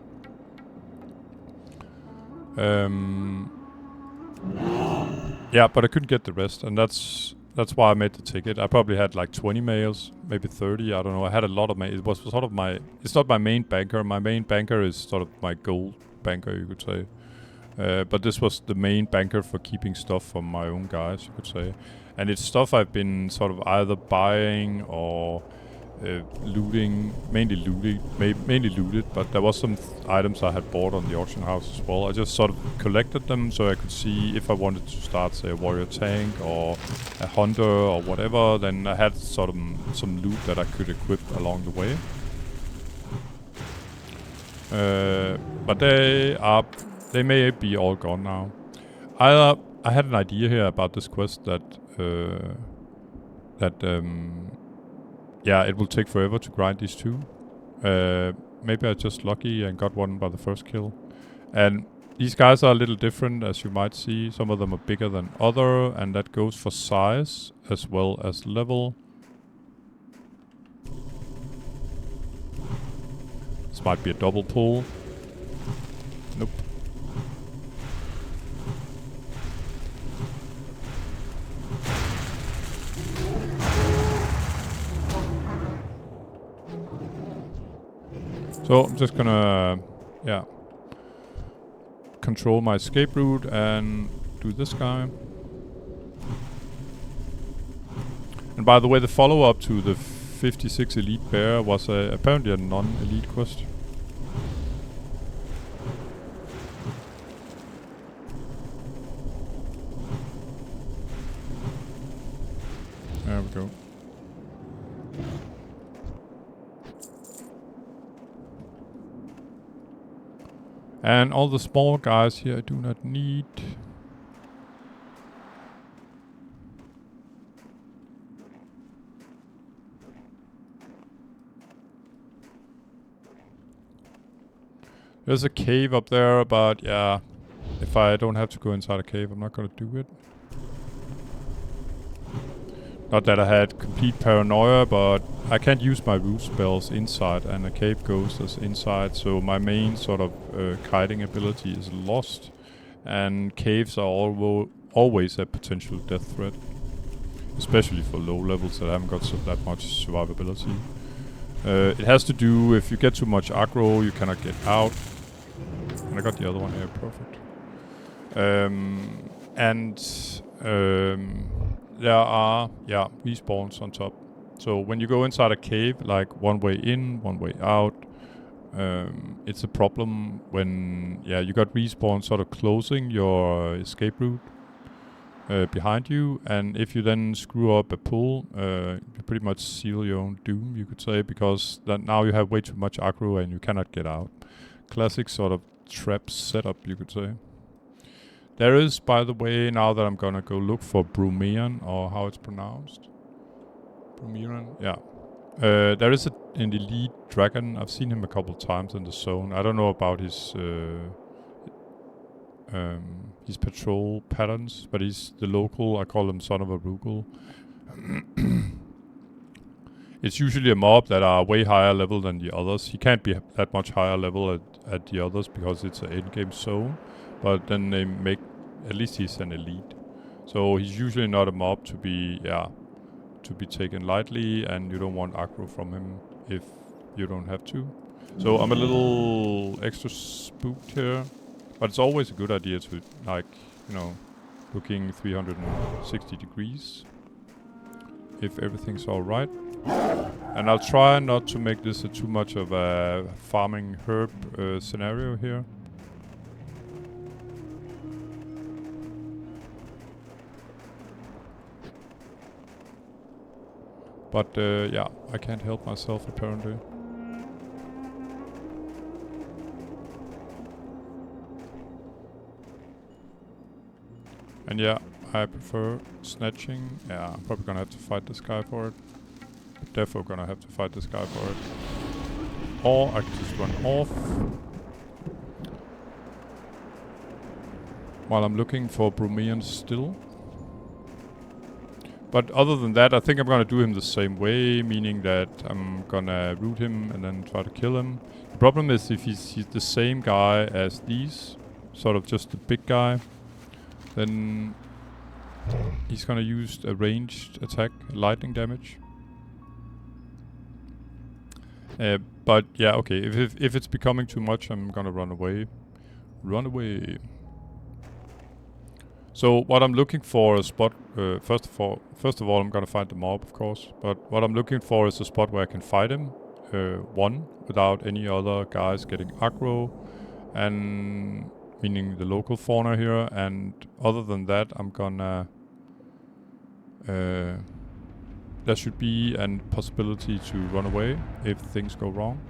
Yeah, but I couldn't get the rest. And that's why I made the ticket. I probably had like 20 mails, maybe 30, I don't know. I had a lot of mail. It was sort of it's not my main banker. My main banker is sort of my gold banker, you could say. But this was the main banker for keeping stuff from my own guys, you could say. And it's stuff I've been sort of either buying or looting, mainly looted, but there was some items I had bought on the auction house as well. I just sort of collected them so I could see if I wanted to start, say, a warrior tank or a hunter or whatever, then I had sort of some loot that I could equip along the way. But they are They may be all gone now. I had an idea here about this quest that yeah, it will take forever to grind these two. Maybe I just lucky and got one by the first kill. And these guys are a little different, as you might see. Some of them are bigger than other, and that goes for size as well as level. This might be a double pull. Nope. So I'm just gonna, yeah, control my escape route and do this guy. And by the way, the follow-up to the 56 Elite Bear was apparently a non-elite quest. There we go. And all the small guys here I do not need. There's a cave up there, but yeah, if I don't have to go inside a cave, I'm not gonna do it. Not that I had complete paranoia, but I can't use my root spells inside, and a cave goes as inside, so my main sort of kiting ability is lost, and caves are always a potential death threat, especially for low levels that haven't got that much survivability. It has to do, if you get too much aggro, you cannot get out. And I got the other one here, perfect. There are, yeah, respawns on top. So when you go inside a cave, like one way in, one way out, it's a problem when, yeah, you got respawns sort of closing your escape route behind you, and if you then screw up a pull, you pretty much seal your own doom, you could say, because then now you have way too much aggro and you cannot get out. Classic sort of trap setup, you could say. There is, by the way, now that I'm gonna go look for Brumeran, or how it's pronounced. Brumeran, yeah. There is an elite dragon. I've seen him a couple times in the zone. I don't know about his patrol patterns, but he's the local. I call him Son of a Rugel. It's usually a mob that are way higher level than the others. He can't be that much higher level at the others because it's an endgame zone. But then they make, at least he's an elite. So he's usually not a mob to be, to be taken lightly, and you don't want aggro from him if you don't have to. So I'm a little extra spooked here. But it's always a good idea to, like, you know, looking 360 degrees if everything's alright. And I'll try not to make this too much of a farming herb scenario here. But yeah, I can't help myself apparently. And yeah, I prefer snatching. Yeah, I'm probably gonna have to fight this guy for it. Definitely gonna have to fight this guy for it. Or I can just run off. While I'm looking for Brumeran still. But other than that, I think I'm gonna do him the same way, meaning that I'm gonna root him and then try to kill him. The problem is if he's the same guy as these, sort of just the big guy, then he's gonna use a ranged attack, lightning damage. But yeah, okay, if it's becoming too much, I'm gonna run away. Run away. So what I'm looking for is a spot, first of all I'm gonna find the mob, of course, but what I'm looking for is a spot where I can fight him, one, without any other guys getting aggro, and meaning the local fauna here, and other than that I'm gonna, there should be a possibility to run away if things go wrong.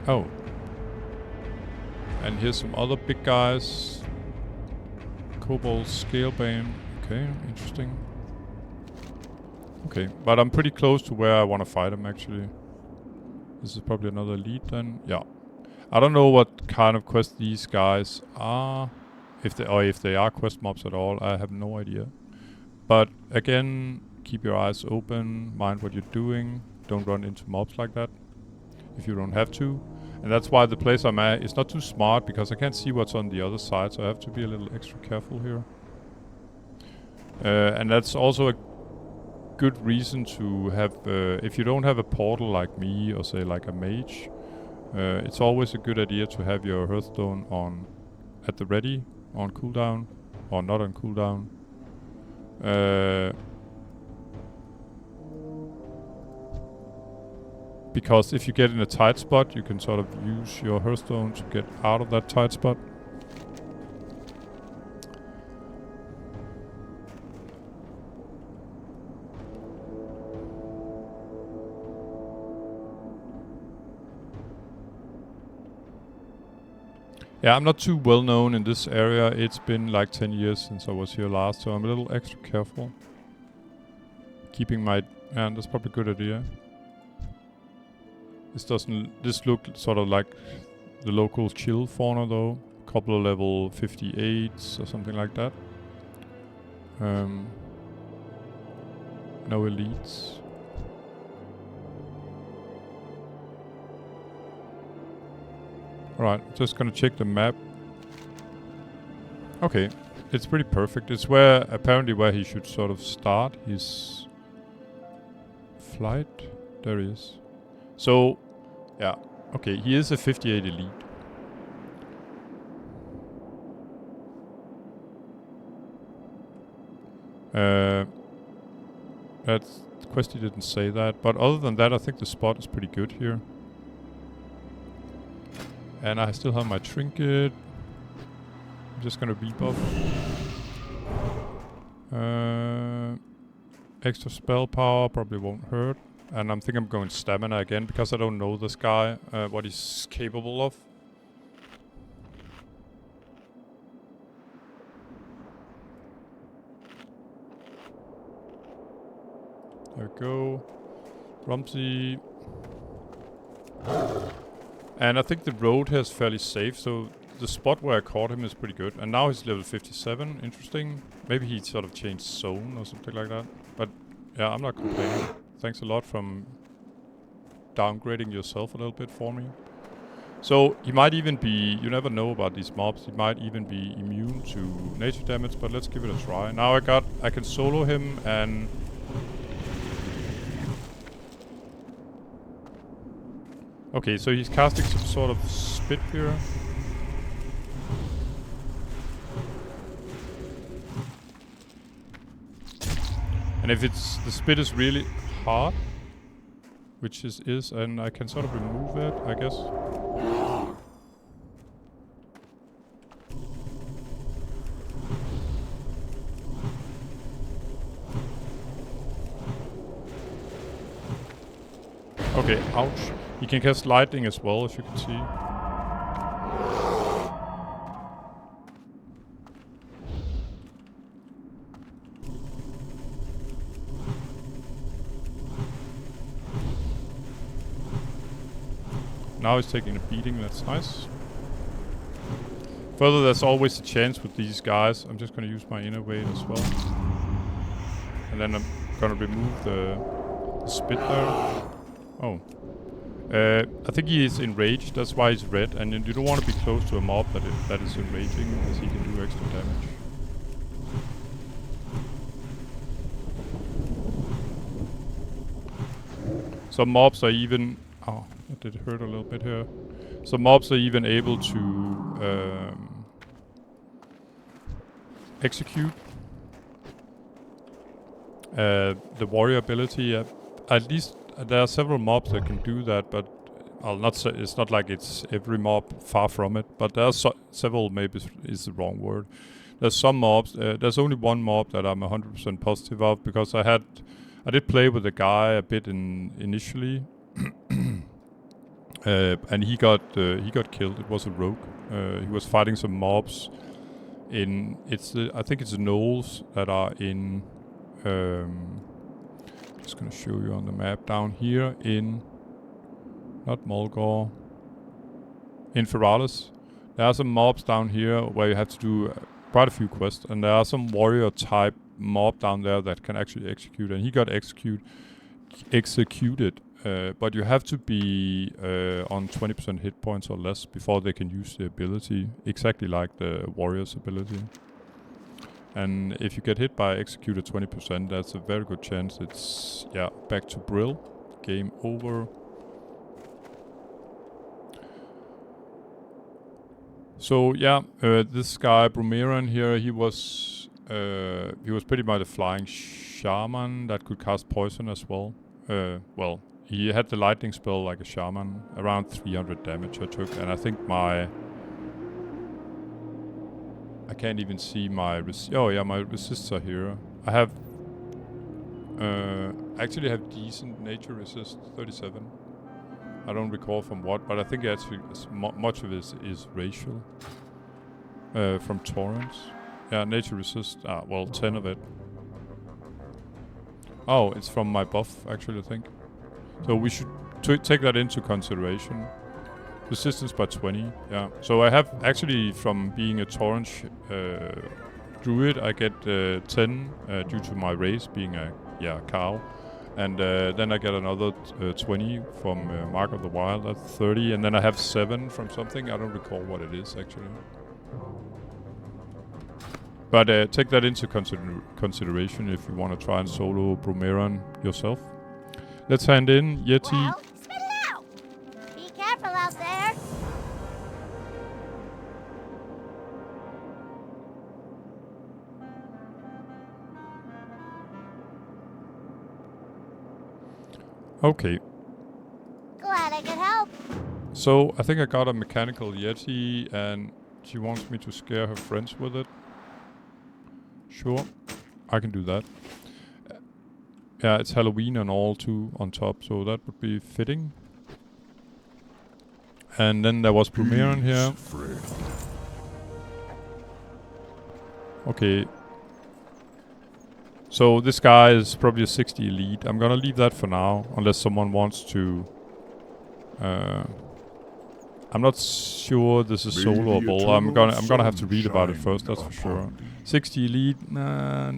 Oh. And here's some other big guys. Kobold Scalebane. Okay, interesting. Okay, but I'm pretty close to where I want to fight him actually. This is probably another elite then. Yeah. I don't know what kind of quest these guys are. If they are quest mobs at all, I have no idea. But again, keep your eyes open, mind what you're doing. Don't run into mobs like that if you don't have to. And that's why the place I'm at is not too smart, because I can't see what's on the other side, so I have to be a little extra careful here. And that's also a good reason to have, if you don't have a portal like me, or say like a mage, it's always a good idea to have your Hearthstone on at the ready, on cooldown, or not on cooldown. Because if you get in a tight spot, you can sort of use your Hearthstone to get out of that tight spot. Yeah, I'm not too well known in this area. It's been like 10 years since I was here last, so I'm a little extra careful. Keeping my... and that's probably a good idea. This look sort of like the local chill fauna though. Couple of level 58s or something like that. No elites. Alright, just gonna check the map. Okay, it's pretty perfect. It's apparently where he should sort of start his flight. There he is. So, yeah, okay, he is a 58 elite. That Questy didn't say that, but other than that, I think the spot is pretty good here. And I still have my trinket. I'm just gonna rebuff. Extra spell power probably won't hurt. And I'm thinking I'm going stamina again, because I don't know this guy, what he's capable of. There we go. Rumsey. And I think the road here is fairly safe, so the spot where I caught him is pretty good. And now he's level 57, interesting. Maybe he sort of changed zone or something like that. But yeah, I'm not complaining. Thanks a lot from downgrading yourself a little bit for me. So he might even be, you never know about these mobs, he might even be immune to nature damage, but let's give it a try. Now I can solo him and... Okay, so he's casting some sort of spit here. And if the spit is really hard, which is, and I can sort of remove it, I guess. Okay, ouch. He can cast lightning as well, as you can see. Now he's taking a beating, that's nice. Further, there's always a chance with these guys. I'm just gonna use my inner weight as well. And then I'm gonna remove the spit there. Oh. I think he is enraged, that's why he's red, and you don't want to be close to a mob that is enraging, as he can do extra damage. Some mobs are even... Oh, that did hurt a little bit here. Some mobs are even able to execute the warrior ability. At least there are several mobs that can do that, but I'll not say it's not like it's every mob, far from it. But there are several, maybe is the wrong word. There's some mobs. There's only one mob that I'm 100% positive of, because I did play with the guy a bit initially, And he got killed. It was a rogue. He was fighting some mobs in I think it's the knolls that are in just gonna show you on the map down here in not Mulgore, in Feralis. There are some mobs down here where you have to do quite a few quests, and there are some warrior type mob down there that can actually execute, and he got executed. But you have to be on 20% hit points or less before they can use the ability, exactly like the warrior's ability. And if you get hit by executed 20%, that's a very good chance it's, back to Brill. Game over. So this guy Brumeran here, he was pretty much a flying shaman that could cast poison as well. He had the lightning spell like a shaman, around 300 damage I took, and I think I can't even see my my resists are here. I have actually have decent nature resist, 37. I don't recall from what, but I think actually much of it is racial. From Torrents. Yeah, nature resist, 10 of it. Oh, it's from my buff actually, I think. So we should take that into consideration. Resistance by 20, yeah. So I have actually, from being a Torrent druid, I get 10 due to my race being a cow. And then I get another 20 from Mark of the Wild, that's 30. And then I have 7 from something, I don't recall what it is actually. But take that into consideration if you want to try and solo Brumeran yourself. Let's hand in Yeti. Well, spit it out! Be careful out there! Okay. Glad I could help. So, I think I got a mechanical Yeti and she wants me to scare her friends with it. Sure, I can do that. Yeah, it's Halloween and all too on top, so that would be fitting. And then there was Brumeran here. Okay. So this guy is probably a 60 elite. I'm gonna leave that for now, unless someone wants to... I'm not sure this is soloable. I'm gonna have to read about it first, that's for sure. 60 elite, nah,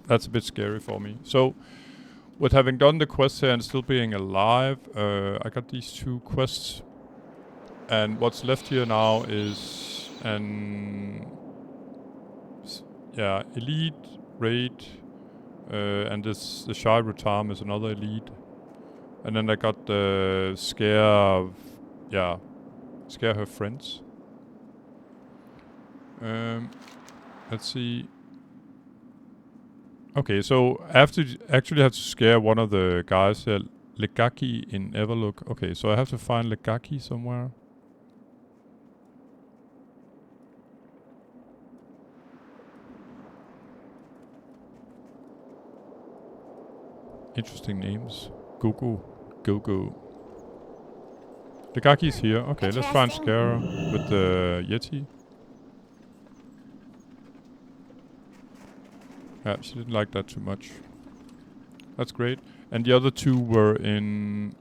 that's a bit scary for me. So, with having done the quests here and still being alive, I got these 2 quests. And what's left here now is elite, raid, and the Shy Rutam is another elite. And then I got the scare her friends. Let's see. Okay, so I have to scare one of the guys here. Legaki in Everlook. Okay, so I have to find Legaki somewhere. Interesting names. Go. Legaki's here. Okay, let's try and scare her with the Yeti. Yeah, she didn't like that too much. That's great. And the other 2 were in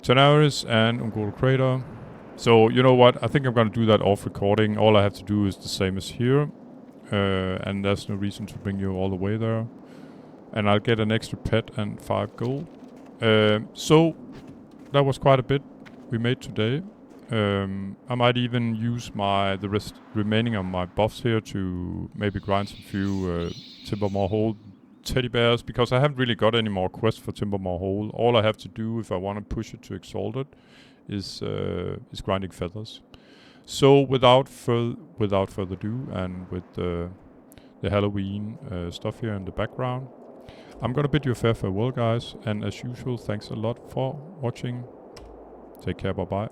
Tenaris and Ungol Crater. So, you know what? I think I'm going to do that off recording. All I have to do is the same as here. And there's no reason to bring you all the way there. And I'll get an extra pet and 5 gold. So, that was quite a bit we made today. I might even use the remaining of my buffs here to maybe grind some few Timbermore Hole teddy bears, because I haven't really got any more quests for Timbermore Hole. All I have to do if I want to push it to Exalted is grinding feathers. So without further ado, and with the Halloween stuff here in the background, I'm gonna bid you a fair farewell, guys. And as usual, thanks a lot for watching. Take care, bye bye.